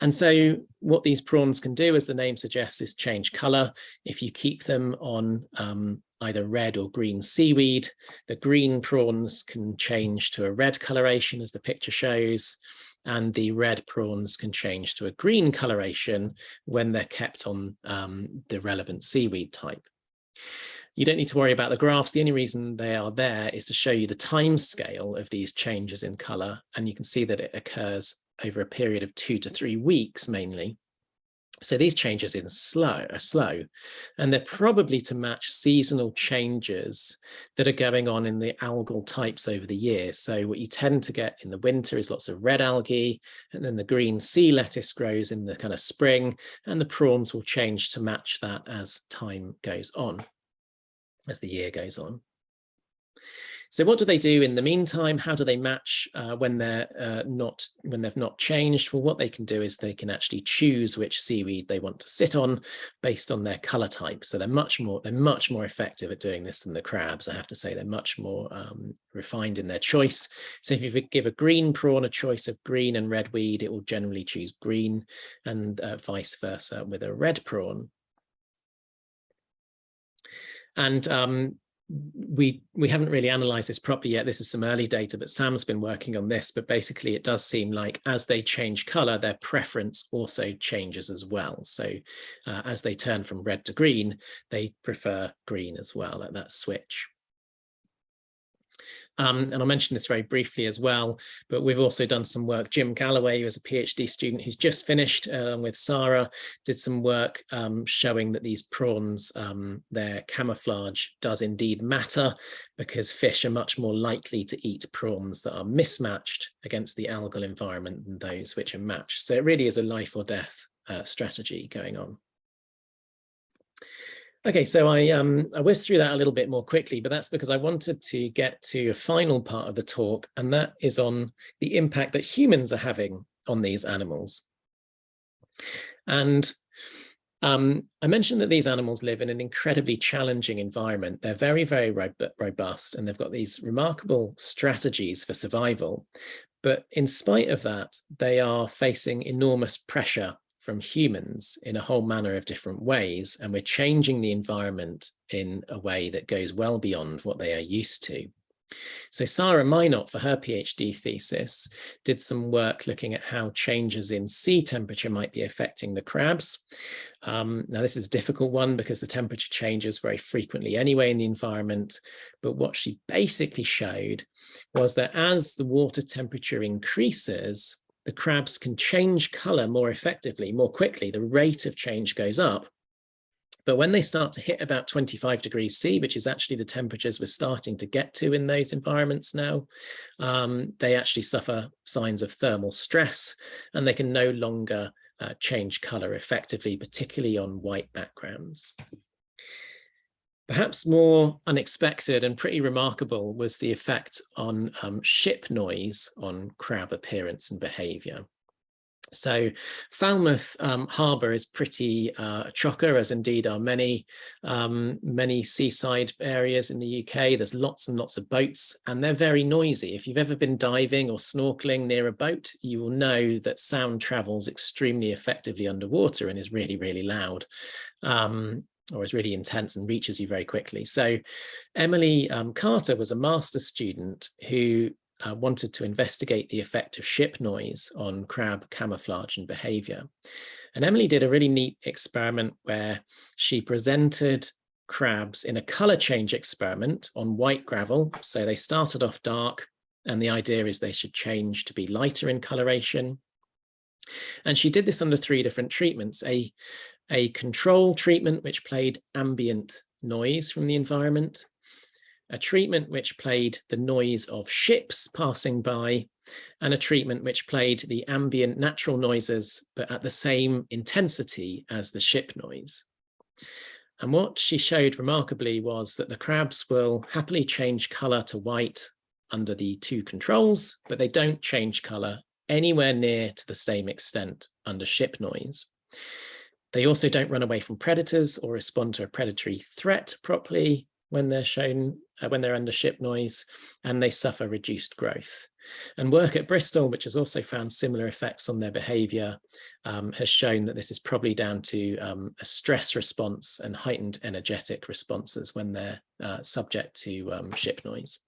And so what these prawns can do, as the name suggests, is change color. If you keep them on either red or green seaweed. The green prawns can change to a red coloration, as the picture shows, and the red prawns can change to a green coloration when they're kept on the relevant seaweed type. You don't need to worry about the graphs. The only reason they are there is to show you the time scale of these changes in color. And you can see that it occurs over a period of 2 to 3 weeks mainly. So these changes are slow, and they're probably to match seasonal changes that are going on in the algal types over the year. So what you tend to get in the winter is lots of red algae, and then the green sea lettuce grows in the kind of spring, and the prawns will change to match that as time goes on, as the year goes on. So what do they do in the meantime? How do they match when they've not changed? Well, what they can do is they can actually choose which seaweed they want to sit on based on their color type. So they're much more effective at doing this than the crabs. I have to say they're much more refined in their choice. So if you give a green prawn a choice of green and red weed, it will generally choose green, and vice versa with a red prawn. And we haven't really analyzed this properly yet. This is some early data, but Sam's been working on this. But basically, it does seem like as they change color, their preference also changes as well. So as they turn from red to green, they prefer green as well at that switch. And I'll mention this very briefly as well, but we've also done some work. Jim Galloway, who is a PhD student who's just finished with Sarah, did some work showing that these prawns, their camouflage does indeed matter, because fish are much more likely to eat prawns that are mismatched against the algal environment than those which are matched. So it really is a life or death strategy going on. Okay, so I whizzed through that a little bit more quickly, but that's because I wanted to get to a final part of the talk, and that is on the impact that humans are having on these animals. And I mentioned that these animals live in an incredibly challenging environment. They're very, very robust, and they've got these remarkable strategies for survival. But in spite of that, they are facing enormous pressure from humans in a whole manner of different ways, and we're changing the environment in a way that goes well beyond what they are used to. So Sarah Minot, for her PhD thesis, did some work looking at how changes in sea temperature might be affecting the crabs. Now, this is a difficult one because the temperature changes very frequently anyway in the environment. But what she basically showed was that as the water temperature increases, the crabs can change color more effectively, more quickly. The rate of change goes up. But when they start to hit about 25 degrees C, which is actually the temperatures we're starting to get to in those environments now, they actually suffer signs of thermal stress, and they can no longer change color effectively, particularly on white backgrounds. Perhaps more unexpected and pretty remarkable was the effect on ship noise on crab appearance and behavior. So Falmouth Harbour is pretty chocker, as indeed are many seaside areas in the UK. There's lots and lots of boats, and they're very noisy. If you've ever been diving or snorkeling near a boat, you will know that sound travels extremely effectively underwater and is really, really loud. Or is really intense and reaches you very quickly. So Emily Carter was a master's student who wanted to investigate the effect of ship noise on crab camouflage and behavior. And Emily did a really neat experiment where she presented crabs in a color change experiment on white gravel. So they started off dark, and the idea is they should change to be lighter in coloration. And she did this under 3 different treatments: a control treatment, which played ambient noise from the environment, a treatment which played the noise of ships passing by, and a treatment which played the ambient natural noises, but at the same intensity as the ship noise. And what she showed remarkably was that the crabs will happily change color to white under the 2 controls, but they don't change color anywhere near to the same extent under ship noise. They also don't run away from predators or respond to a predatory threat properly when they're shown when they're under ship noise, and they suffer reduced growth. And work at Bristol, which has also found similar effects on their behaviour, has shown that this is probably down to a stress response and heightened energetic responses when they're subject to ship noise.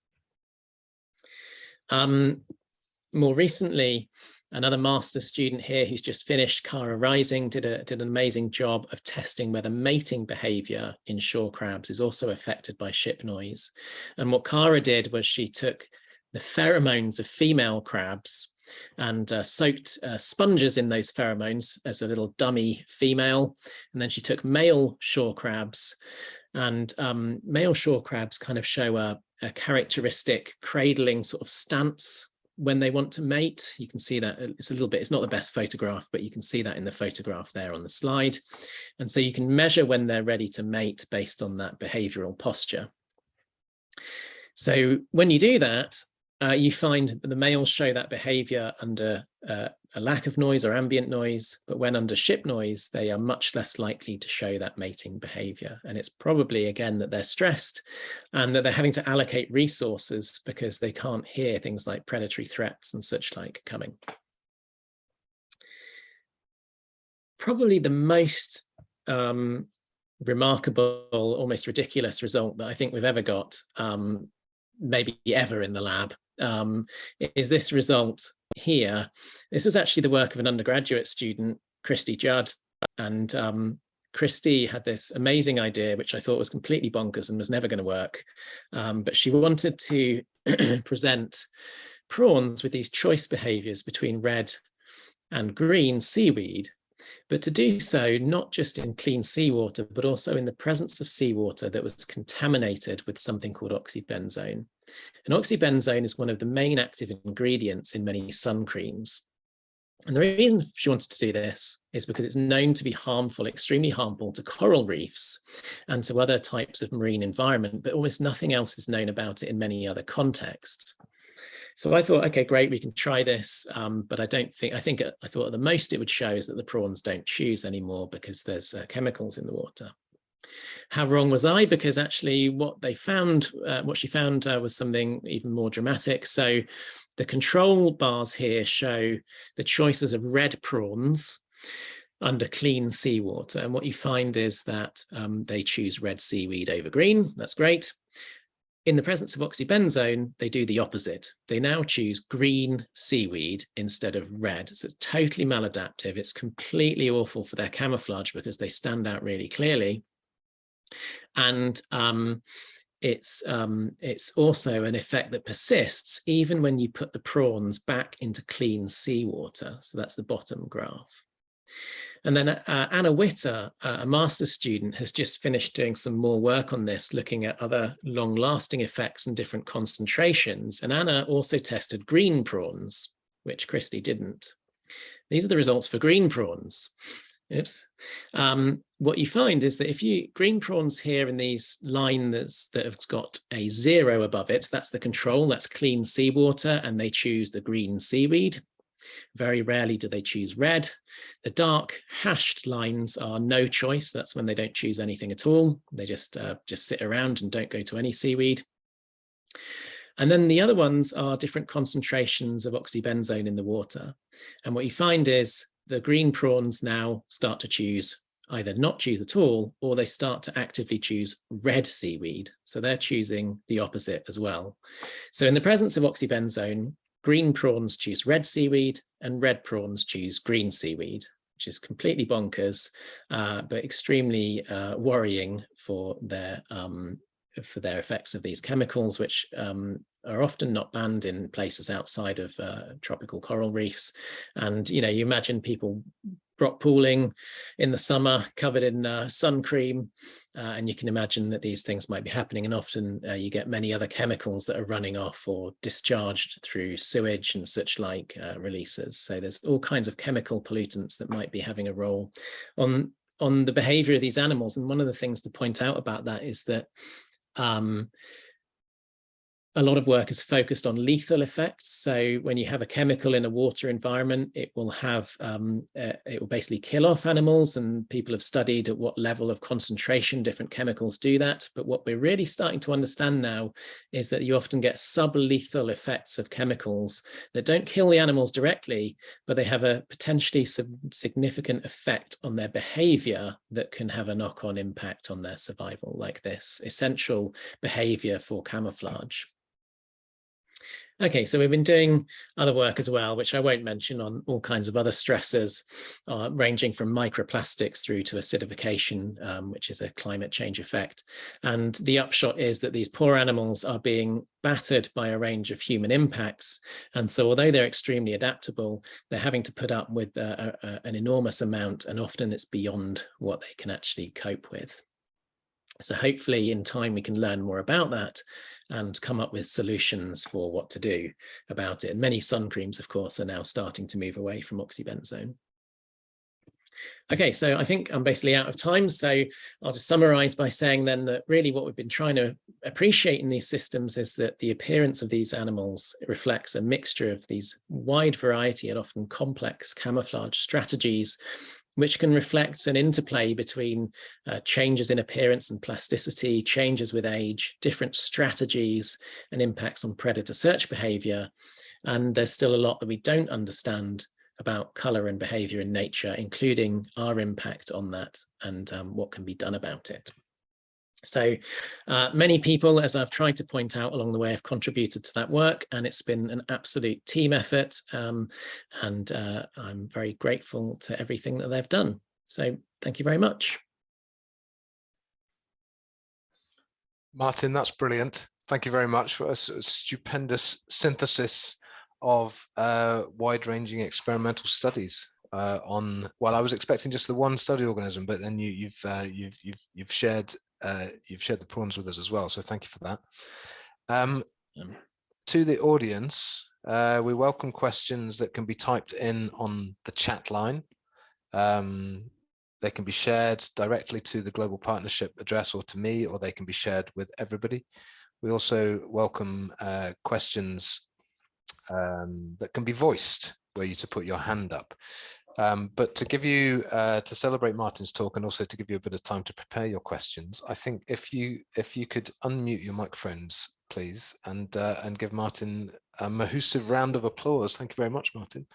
More recently, another master's student here who's just finished, Cara Rising, did an amazing job of testing whether mating behaviour in shore crabs is also affected by ship noise. And what Cara did was she took the pheromones of female crabs and soaked sponges in those pheromones as a little dummy female. And then she took male shore crabs, and male shore crabs kind of show a characteristic cradling sort of stance when they want to mate. You can see that it's a little bit, it's not the best photograph, but you can see that in the photograph there on the slide. And so you can measure when they're ready to mate based on that behavioral posture. So when you do that, you find that the males show that behavior under a lack of noise or ambient noise, but when under ship noise, they are much less likely to show that mating behavior. And it's probably, again, that they're stressed and that they're having to allocate resources because they can't hear things like predatory threats and such like coming. Probably the most remarkable, almost ridiculous result that I think we've ever got, maybe ever in the lab, is this result here. This was actually the work of an undergraduate student, Christy Judd, and Christy had this amazing idea, which I thought was completely bonkers and was never going to work. But she wanted to present prawns with these choice behaviors between red and green seaweed, but to do so not just in clean seawater, but also in the presence of seawater that was contaminated with something called oxybenzone. And oxybenzone is one of the main active ingredients in many sun creams. And the reason she wanted to do this is because it's known to be harmful, extremely harmful to coral reefs and to other types of marine environment, but almost nothing else is known about it in many other contexts. So I thought, okay, great, we can try this, but I thought the most it would show is that the prawns don't choose anymore because there's chemicals in the water. How wrong was I? Because actually what she found was something even more dramatic. So the control bars here show the choices of red prawns under clean seawater. And what you find is that they choose red seaweed over green. That's great. In the presence of oxybenzone, they do the opposite. They now choose green seaweed instead of red. So it's totally maladaptive. It's completely awful for their camouflage because they stand out really clearly. And it's also an effect that persists even when you put the prawns back into clean seawater. So that's the bottom graph. And then Anna Witter, a master's student, has just finished doing some more work on this, looking at other long-lasting effects and different concentrations. And Anna also tested green prawns, which Christy didn't. These are the results for green prawns. Oops. What you find is that green prawns here in these lines that have got a 0 above it, that's the control, that's clean seawater, and they choose the green seaweed. Very rarely do they choose red. The dark hashed lines are no choice. That's when they don't choose anything at all. They just sit around and don't go to any seaweed. And then the other ones are different concentrations of oxybenzone in the water. And what you find is the green prawns now start to either not choose at all, or they start to actively choose red seaweed. So they're choosing the opposite as well. So in the presence of oxybenzone, green prawns choose red seaweed and red prawns choose green seaweed, which is completely bonkers, but extremely worrying for their effects of these chemicals, which are often not banned in places outside of tropical coral reefs. And, you imagine people rock pooling in the summer covered in sun cream, and you can imagine that these things might be happening, and often you get many other chemicals that are running off or discharged through sewage and such like releases. So there's all kinds of chemical pollutants that might be having a role on the behavior of these animals. And one of the things to point out about that is that A lot of work is focused on lethal effects. So when you have a chemical in a water environment, it will have it will basically kill off animals, and people have studied at what level of concentration different chemicals do that. But what we're really starting to understand now is that you often get sublethal effects of chemicals that don't kill the animals directly, but they have a potentially significant effect on their behavior that can have a knock-on impact on their survival, like this essential behavior for camouflage. Okay, so we've been doing other work as well, which I won't mention, on all kinds of other stressors, ranging from microplastics through to acidification, which is a climate change effect. And the upshot is that these poor animals are being battered by a range of human impacts. And so although they're extremely adaptable, they're having to put up with an enormous amount, and often it's beyond what they can actually cope with. So hopefully in time we can learn more about that and come up with solutions for what to do about it. And many sun creams, of course, are now starting to move away from oxybenzone. Okay, so I think I'm basically out of time. So I'll just summarize by saying then that really what we've been trying to appreciate in these systems is that the appearance of these animals reflects a mixture of these wide variety and often complex camouflage strategies, which can reflect an interplay between changes in appearance and plasticity, changes with age, different strategies, and impacts on predator search behavior. And there's still a lot that we don't understand about color and behavior in nature, including our impact on that and what can be done about it. So many people, as I've tried to point out along the way, have contributed to that work, and it's been an absolute team effort. And I'm very grateful to everything that they've done. So thank you very much. Martin, that's brilliant. Thank you very much for a stupendous synthesis of wide-ranging experimental studies on. Well, I was expecting just the one study organism, but then you've shared the prawns with us as well. So thank you for that. To the audience, we welcome questions that can be typed in on the chat line. They can be shared directly to the Global Partnership address or to me, or they can be shared with everybody. We also welcome questions that can be voiced, where you to put your hand up. But to give you, to celebrate Martin's talk and also to give you a bit of time to prepare your questions, I think if you could unmute your microphones, please, and give Martin a massive round of applause. Thank you very much, Martin.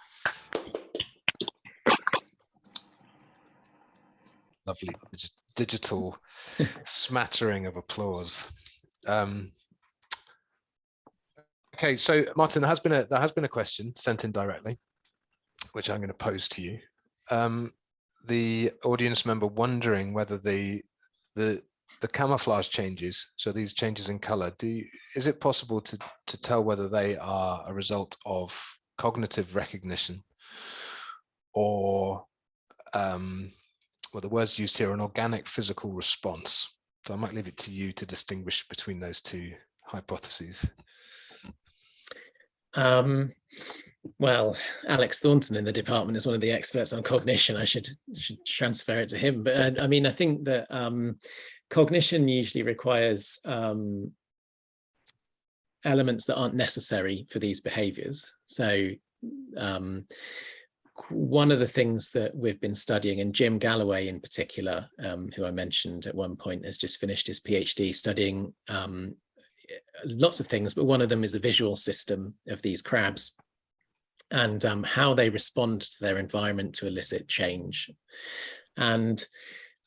Lovely digital smattering of applause. Okay, so Martin, there has been a question sent in directly, which I'm going to pose to you. The audience member wondering whether the camouflage changes, so these changes in color, is it possible to tell whether they are a result of cognitive recognition, or well, the words used here, an organic physical response? So I might leave it to you to distinguish between those two hypotheses. Well, Alex Thornton in the department is one of the experts on cognition. I should transfer it to him. But I mean, I think that cognition usually requires elements that aren't necessary for these behaviors. So one of the things that we've been studying, and Jim Galloway in particular, who I mentioned at one point, has just finished his PhD studying lots of things, but one of them is the visual system of these crabs and how they respond to their environment to elicit change. And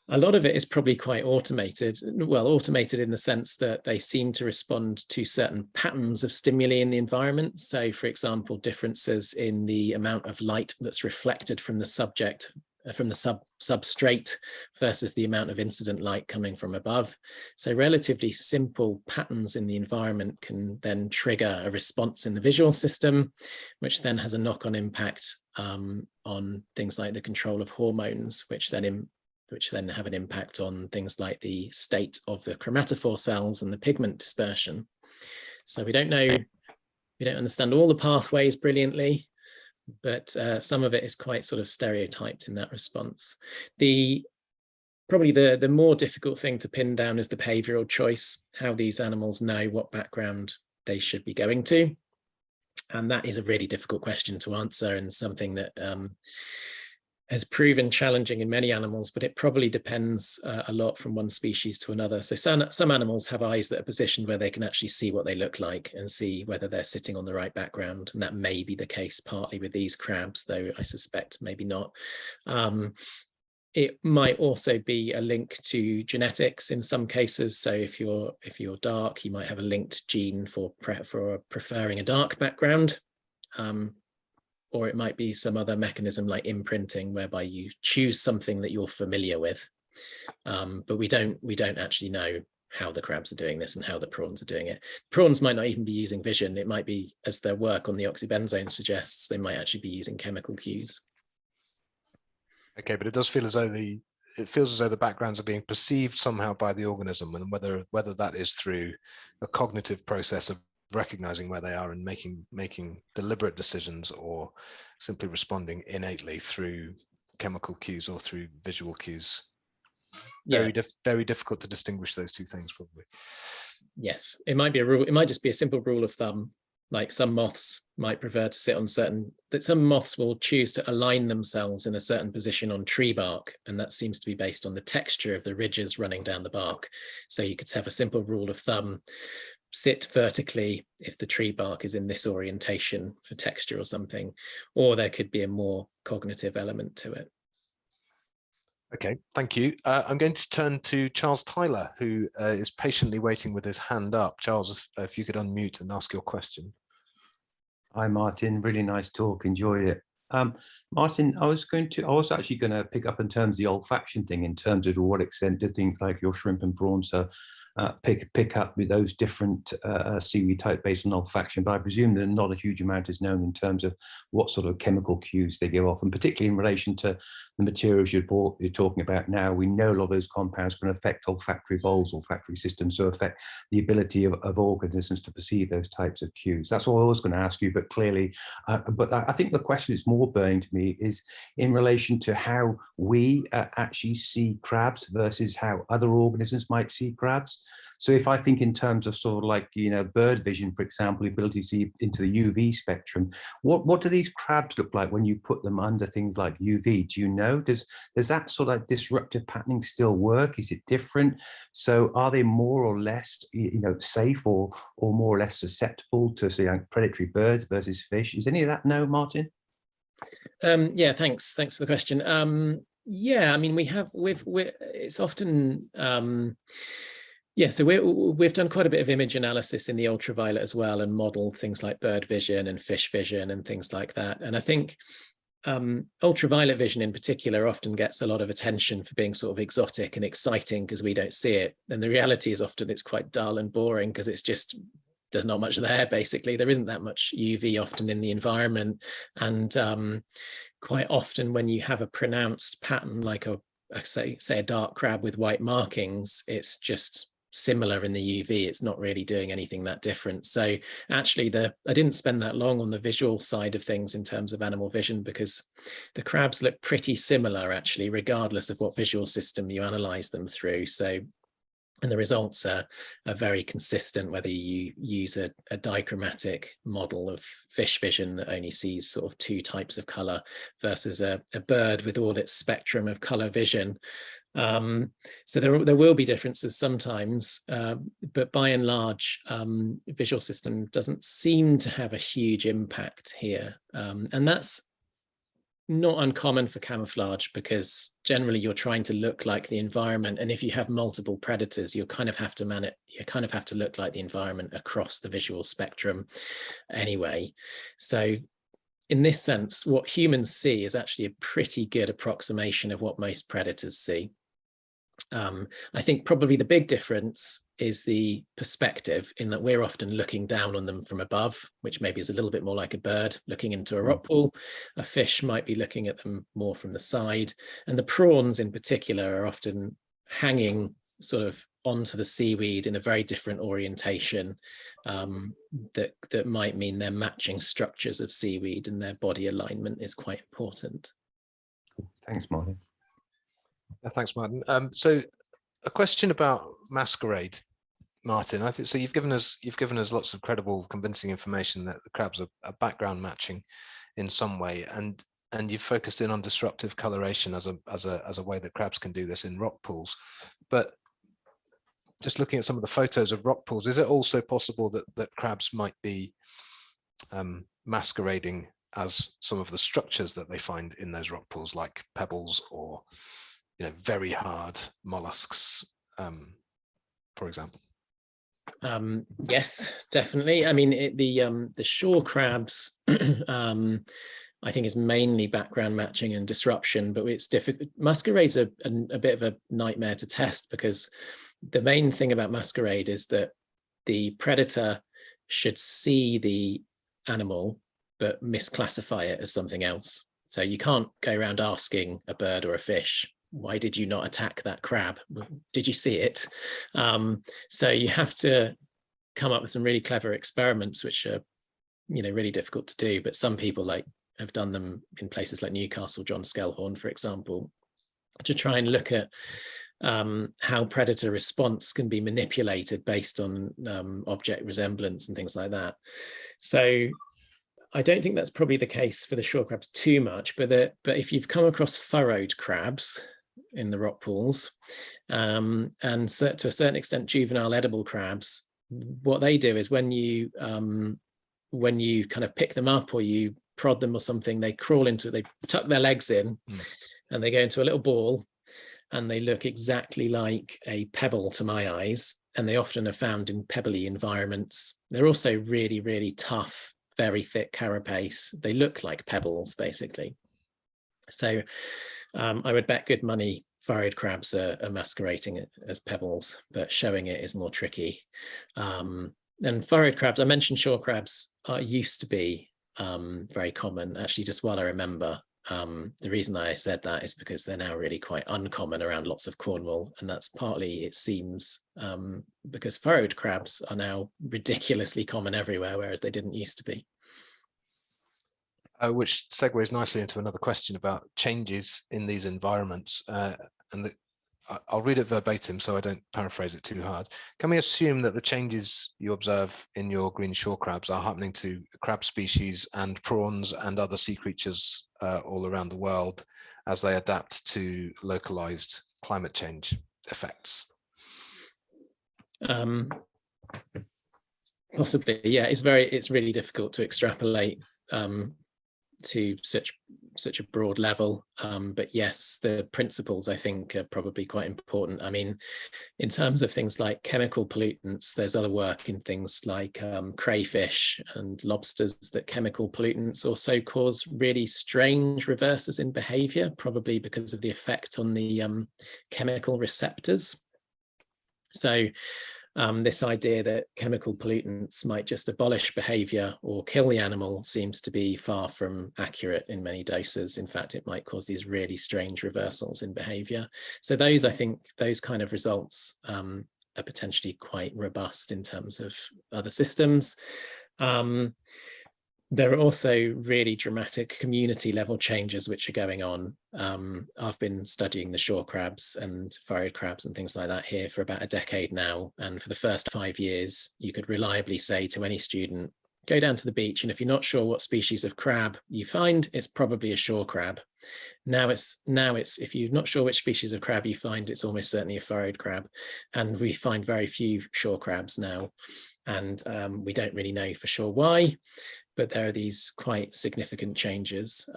a lot of it is probably quite automated. Well, automated in the sense that they seem to respond to certain patterns of stimuli in the environment. So, for example, differences in the amount of light that's reflected from the subject, from the substrate versus the amount of incident light coming from above. So relatively simple patterns in the environment can then trigger a response in the visual system, which then has a knock-on impact on things like the control of hormones, which then have an impact on things like the state of the chromatophore cells and the pigment dispersion. So we don't understand all the pathways brilliantly, but some of it is quite sort of stereotyped in that response. Probably the more difficult thing to pin down is the behavioral choice, how these animals know what background they should be going to? And that is a really difficult question to answer, and something that has proven challenging in many animals, but it probably depends a lot from one species to another. So some animals have eyes that are positioned where they can actually see what they look like and see whether they're sitting on the right background. And that may be the case partly with these crabs, though I suspect maybe not. It might also be a link to genetics in some cases. So if you're dark, you might have a linked gene for preferring a dark background. Or it might be some other mechanism like imprinting, whereby you choose something that you're familiar with. But we don't actually know how the crabs are doing this and how the prawns are doing it. Prawns might not even be using vision. It might be, as their work on the oxybenzone suggests, they might actually be using chemical cues. Okay, but it does feel as though the backgrounds are being perceived somehow by the organism, and whether that is through a cognitive process of recognizing where they are and making deliberate decisions, or simply responding innately through chemical cues or through visual cues. Very difficult to distinguish those two things, probably. Yes, it might be a rule. It might just be a simple rule of thumb. Like some moths might prefer to sit on some moths will choose to align themselves in a certain position on tree bark. And that seems to be based on the texture of the ridges running down the bark. So you could have a simple rule of thumb: sit vertically if the tree bark is in this orientation for texture or something, or there could be a more cognitive element to it. Okay, thank you. I'm going to turn to Charles Tyler, who is patiently waiting with his hand up. Charles, if you could unmute and ask your question. Hi, Martin. Really nice talk. Enjoyed it. Martin, I was actually going to pick up in terms of the olfaction thing, in terms of to what extent do things like your shrimp and prawns pick up with those different seaweed type based on olfaction, but I presume that not a huge amount is known in terms of what sort of chemical cues they give off, and particularly in relation to the materials you're talking about now. We know a lot of those compounds can affect olfactory bulbs, olfactory systems, so affect the ability of organisms to perceive those types of cues. That's what I was going to ask you, but clearly, but I think the question that's more burning to me is in relation to how we actually see crabs versus how other organisms might see crabs. So if I think in terms of sort of like, bird vision, for example, the ability to see into the UV spectrum, what do these crabs look like when you put them under things like UV? Do you know? Does that sort of disruptive patterning still work? Is it different? So are they more or less, safe or more or less susceptible to, say, like predatory birds versus fish? Is any of that known, Martin? Yeah, thanks for the question. Yeah, I mean, it's often yeah, so we've done quite a bit of image analysis in the ultraviolet as well, and modeled things like bird vision and fish vision and things like that. And I think ultraviolet vision in particular often gets a lot of attention for being sort of exotic and exciting because we don't see it. And the reality is often it's quite dull and boring because there's not much there, basically. There isn't that much UV often in the environment. And quite often when you have a pronounced pattern, like say a dark crab with white markings, it's just similar in the UV. It's not really doing anything that different. So actually I didn't spend that long on the visual side of things in terms of animal vision, because the crabs look pretty similar actually, regardless of what visual system you analyze them through. And the results are very consistent, whether you use a dichromatic model of fish vision that only sees sort of two types of color versus a bird with all its spectrum of color vision. So there will be differences sometimes, but by and large, visual system doesn't seem to have a huge impact here. And that's not uncommon for camouflage, because generally you're trying to look like the environment, and if you have multiple predators, you kind of have to look like the environment across the visual spectrum anyway. So in this sense, what humans see is actually a pretty good approximation of what most predators see. I think probably the big difference is the perspective, in that we're often looking down on them from above, which maybe is a little bit more like a bird looking into a rock pool. A fish might be looking at them more from the side. And the prawns in particular are often hanging sort of onto the seaweed in a very different orientation, that might mean they're matching structures of seaweed, and their body alignment is quite important. Thanks, Martin. Thanks, Martin. So a question about masquerade. Martin. I think so. You've given us lots of credible, convincing information that the crabs are background matching in some way, and you've focused in on disruptive coloration as a way that crabs can do this in rock pools. But just looking at some of the photos of rock pools, is it also possible that crabs might be masquerading as some of the structures that they find in those rock pools, like pebbles or very hard mollusks, for example? Yes, definitely. I mean, the shore crabs, I think, is mainly background matching and disruption, but it's difficult. Masquerade's a bit of a nightmare to test, because the main thing about masquerade is that the predator should see the animal but misclassify it as something else. So you can't go around asking a bird or a fish, why did you not attack that crab? Did you see it? So you have to come up with some really clever experiments, which are, really difficult to do. But some people have done them in places like Newcastle, John Skelhorn, for example, to try and look at how predator response can be manipulated based on object resemblance and things like that. So I don't think that's probably the case for the shore crabs too much, but if you've come across furrowed crabs in the rock pools, and to a certain extent juvenile edible crabs, what they do is when you kind of pick them up or you prod them or something, they crawl into it, they tuck their legs in, and they go into a little ball, and they look exactly like a pebble to my eyes, and they often are found in pebbly environments. They're also really, really tough, very thick carapace. They look like pebbles, basically. So I would bet good money furrowed crabs are masquerading as pebbles, but showing it is more tricky. And furrowed crabs, I mentioned shore crabs used to be very common. Actually, just while I remember, the reason I said that is because they're now really quite uncommon around lots of Cornwall, and that's partly, it seems, because furrowed crabs are now ridiculously common everywhere, whereas they didn't used to be. Which segues nicely into another question about changes in these environments. I'll read it verbatim so I don't paraphrase it too hard. Can we assume that the changes you observe in your green shore crabs are happening to crab species and prawns and other sea creatures all around the world as they adapt to localized climate change effects? Possibly, yeah. It's really difficult to extrapolate to such a broad level, but yes, the principles, I think, are probably quite important. I mean, in terms of things like chemical pollutants, there's other work in things like crayfish and lobsters that chemical pollutants also cause really strange reverses in behavior, probably because of the effect on the chemical receptors. So this idea that chemical pollutants might just abolish behavior or kill the animal seems to be far from accurate in many doses. In fact, it might cause these really strange reversals in behavior. So those, I think, those kind of results are potentially quite robust in terms of other systems. There are also really dramatic community level changes which are going on. I've been studying the shore crabs and furrowed crabs and things like that here for about a decade now. And for the first 5 years, you could reliably say to any student, go down to the beach, and if you're not sure what species of crab you find, it's probably a shore crab. Now it's if you're not sure which species of crab you find, it's almost certainly a furrowed crab. And we find very few shore crabs now. And we don't really know for sure why, but there are these quite significant changes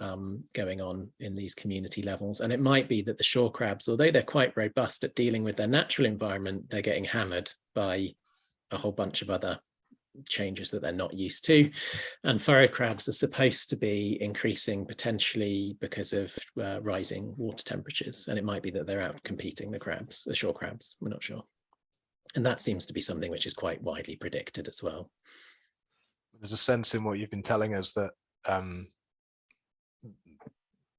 going on in these community levels. And it might be that the shore crabs, although they're quite robust at dealing with their natural environment, they're getting hammered by a whole bunch of other changes that they're not used to. And furrowed crabs are supposed to be increasing potentially because of rising water temperatures. And it might be that they're out competing the shore crabs, we're not sure. And that seems to be something which is quite widely predicted as well. There's a sense in what you've been telling us that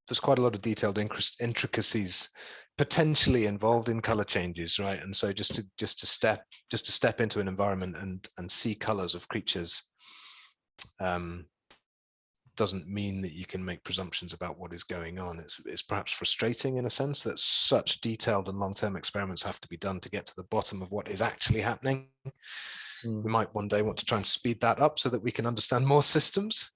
there's quite a lot of detailed intricacies potentially involved in color changes, right? And so just to step into an environment and see colors of creatures doesn't mean that you can make presumptions about what is going on. It's perhaps frustrating in a sense that such detailed and long-term experiments have to be done to get to the bottom of what is actually happening. We might one day want to try and speed that up so that we can understand more systems.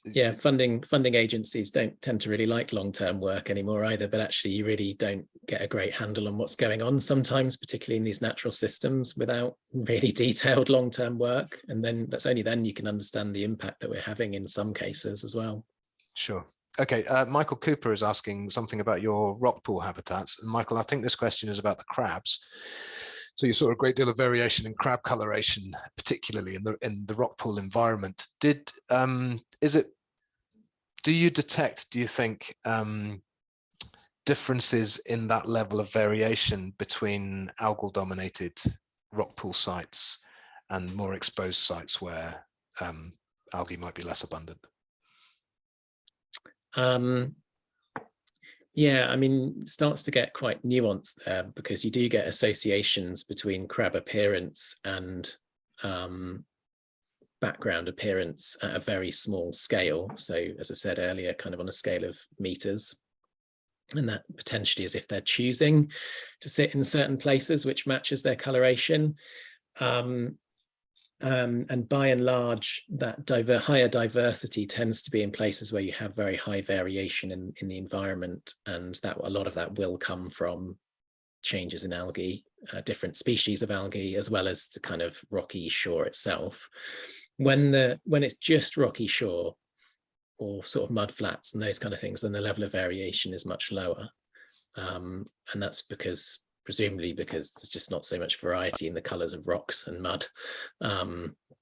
Yeah, funding agencies don't tend to really like long-term work anymore either, but actually you really don't get a great handle on what's going on sometimes, particularly in these natural systems, without really detailed long-term work. And then that's only then you can understand the impact that we're having in some cases as well. Sure. Okay, Michael Cooper is asking something about your rock pool habitats. And Michael, I think this question is about the crabs. So you saw a great deal of variation in crab coloration, particularly in the rock pool environment. Do you detect, do you think, differences in that level of variation between algal-dominated rock pool sites and more exposed sites where algae might be less abundant? Yeah, I mean, it starts to get quite nuanced there, because you do get associations between crab appearance and background appearance at a very small scale. So as I said earlier, kind of on a scale of meters. And that potentially is if they're choosing to sit in certain places, which matches their coloration. And by and large, that higher diversity tends to be in places where you have very high variation in the environment, and that a lot of that will come from changes in algae, different species of algae, as well as the kind of rocky shore itself. When it's just rocky shore or sort of mud flats and those kind of things, then the level of variation is much lower, and that's presumably because there's just not so much variety in the colors of rocks and mud.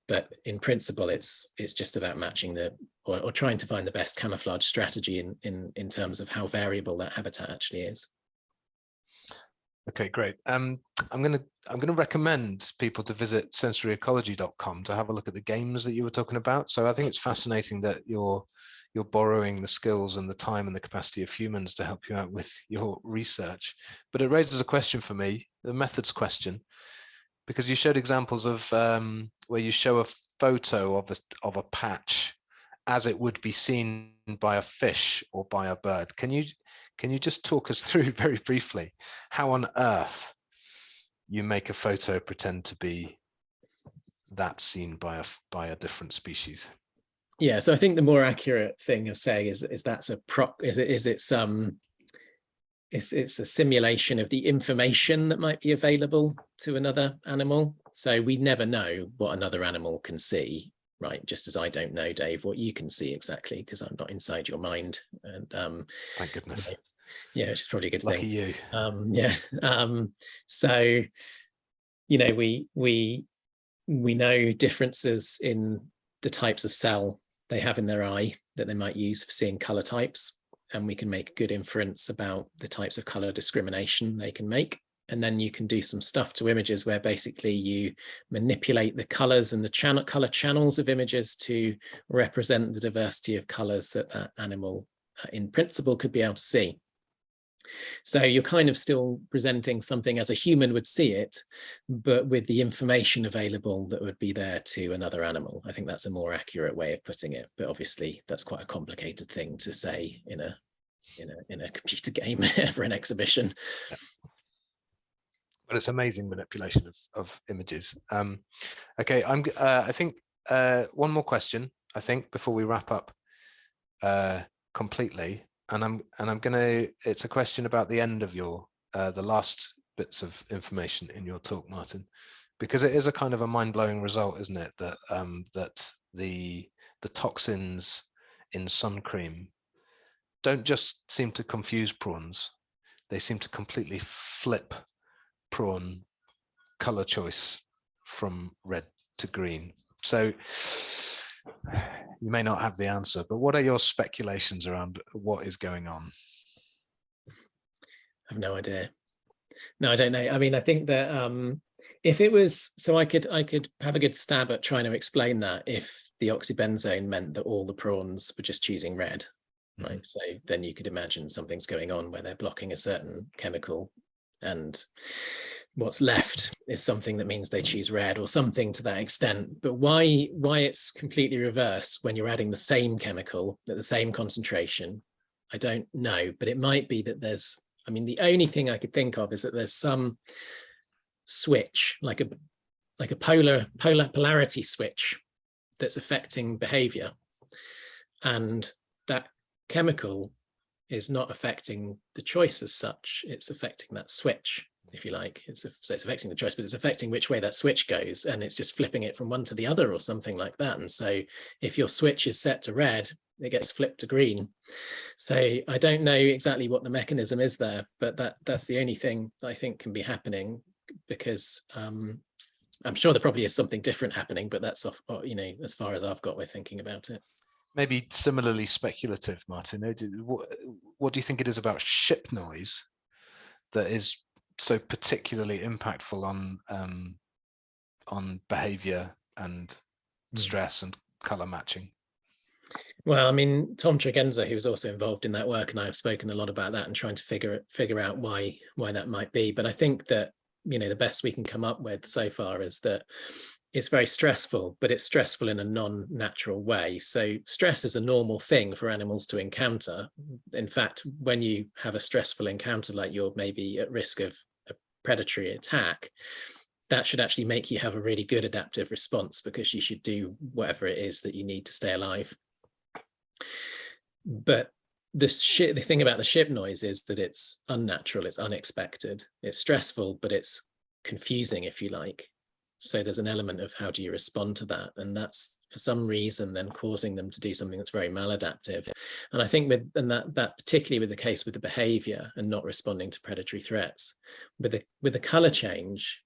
But in principle, it's just about matching or trying to find the best camouflage strategy in terms of how variable that habitat actually is. Okay, great. I'm going to recommend people to visit sensoryecology.com to have a look at the games that you were talking about. So I think it's fascinating that you're borrowing the skills and the time and the capacity of humans to help you out with your research. But it raises a question for me, the methods question, because you showed examples of where you show a photo of a patch as it would be seen by a fish or by a bird. Can you just talk us through very briefly how on earth you make a photo pretend to be that seen by a different species? Yeah, so I think the more accurate thing of saying is that's it's a simulation of the information that might be available to another animal. So we never know what another animal can see, right? Just as I don't know, Dave, what you can see exactly, because I'm not inside your mind. And thank goodness. Yeah, which is probably a good Lucky thing. you. Yeah. So, you know, we know differences in the types of cell they have in their eye that they might use for seeing color types, and we can make good inference about the types of color discrimination they can make. And then you can do some stuff to images where basically you manipulate the colors and the color channels of images to represent the diversity of colors that that animal in principle could be able to see. So you're kind of still presenting something as a human would see it, but with the information available that would be there to another animal. I think that's a more accurate way of putting it, but obviously that's quite a complicated thing to say in a computer game for an exhibition. Yeah. But it's amazing manipulation of images. Okay, I think one more question, I think, before we wrap up completely. And I'm gonna, it's a question about the end of your the last bits of information in your talk, Martin, because it is a kind of a mind-blowing result, isn't it, that that the toxins in sun cream don't just seem to confuse prawns, they seem to completely flip prawn color choice from red to green. So you may not have the answer, but what are your speculations around what is going on? I have no idea. No, I don't know. I mean, I think that if it was, so I could have a good stab at trying to explain that if the oxybenzone meant that all the prawns were just choosing red, right? So then you could imagine something's going on where they're blocking a certain chemical, and what's left is something that means they choose red, or something to that extent. But why it's completely reversed when you're adding the same chemical at the same concentration, I don't know. But it might be that there's, I mean, the only thing I could think of is that there's some switch, like a polarity switch that's affecting behavior, and that chemical is not affecting the choice as such. It's affecting that switch, if you like. So it's affecting the choice, but it's affecting which way that switch goes, and it's just flipping it from one to the other or something like that. And so if your switch is set to red, it gets flipped to green. So I don't know exactly what the mechanism is there, but that's the only thing that I think can be happening, because I'm sure there probably is something different happening, but that's off, you know, as far as I've got with thinking about it. Maybe similarly speculative, Martin. What do you think it is about ship noise that is so particularly impactful on behavior and stress and color matching? Well, I mean, Tom Tregenza, who was also involved in that work, and I have spoken a lot about that and trying to figure out why that might be. But I think that, you know, the best we can come up with so far is that it's very stressful, but it's stressful in a non-natural way. So stress is a normal thing for animals to encounter. In fact, when you have a stressful encounter, like you're maybe at risk of a predatory attack, that should actually make you have a really good adaptive response, because you should do whatever it is that you need to stay alive. But the thing about the ship noise is that it's unnatural, it's unexpected, it's stressful, but it's confusing, if you like. So there's an element of how do you respond to that, and that's for some reason then causing them to do something that's very maladaptive. And I think that particularly with the case with the behavior and not responding to predatory threats, with the color change,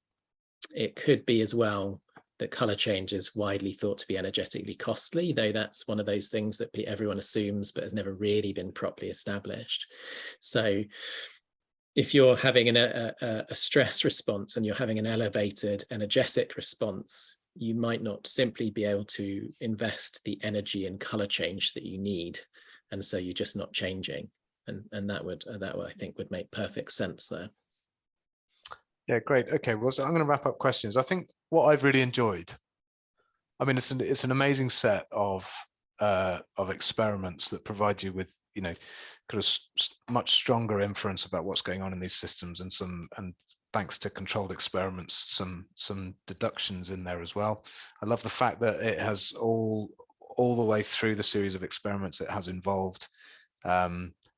it could be as well that color change is widely thought to be energetically costly, though that's one of those things that everyone assumes but has never really been properly established. So if you're having a stress response and you're having an elevated energetic response, you might not simply be able to invest the energy and color change that you need, and so you're just not changing. And that would I think would make perfect sense there. Yeah, great. Okay, well, so I'm going to wrap up questions. I think what I've really enjoyed, I mean, it's an amazing set of experiments that provide you with, you know, kind of much stronger inference about what's going on in these systems, and thanks to controlled experiments, some deductions in there as well. I love the fact that it has all the way through the series of experiments it has involved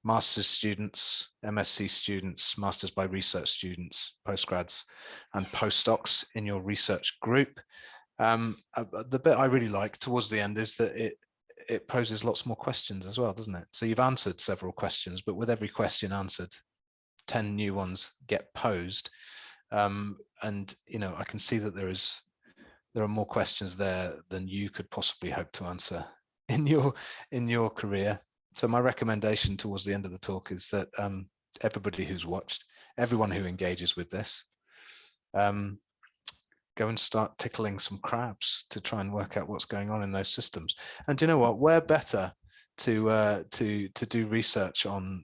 master's students, MSc students, masters by research students, postgrads, and postdocs in your research group. The bit I really like towards the end is that it poses lots more questions as well, doesn't it? So you've answered several questions, but with every question answered, 10 new ones get posed. And you know, I can see that there are more questions there than you could possibly hope to answer in your career. So my recommendation towards the end of the talk is that everybody who's watched, everyone who engages with this, go and start tickling some crabs to try and work out what's going on in those systems. And do you know what? Where better to do research on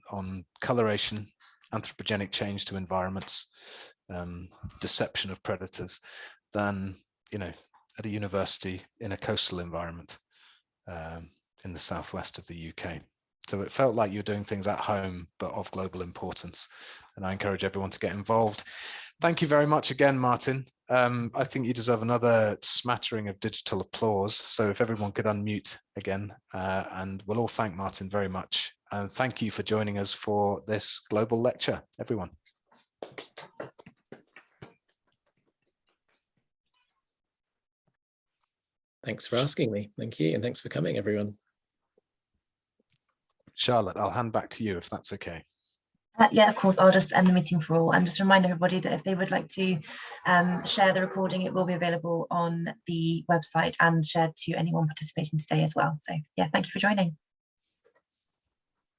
coloration, anthropogenic change to environments, deception of predators, than, you know, at a university in a coastal environment in the southwest of the UK. So it felt like you're doing things at home, but of global importance. And I encourage everyone to get involved. Thank you very much again, Martin. I think you deserve another smattering of digital applause. So if everyone could unmute again, and we'll all thank Martin very much. And thank you for joining us for this global lecture, everyone. Thanks for asking me. Thank you. And thanks for coming, everyone. Charlotte, I'll hand back to you if that's okay. Yeah, of course, I'll just end the meeting for all and just remind everybody that if they would like to share the recording, it will be available on the website and shared to anyone participating today as well. So yeah, thank you for joining.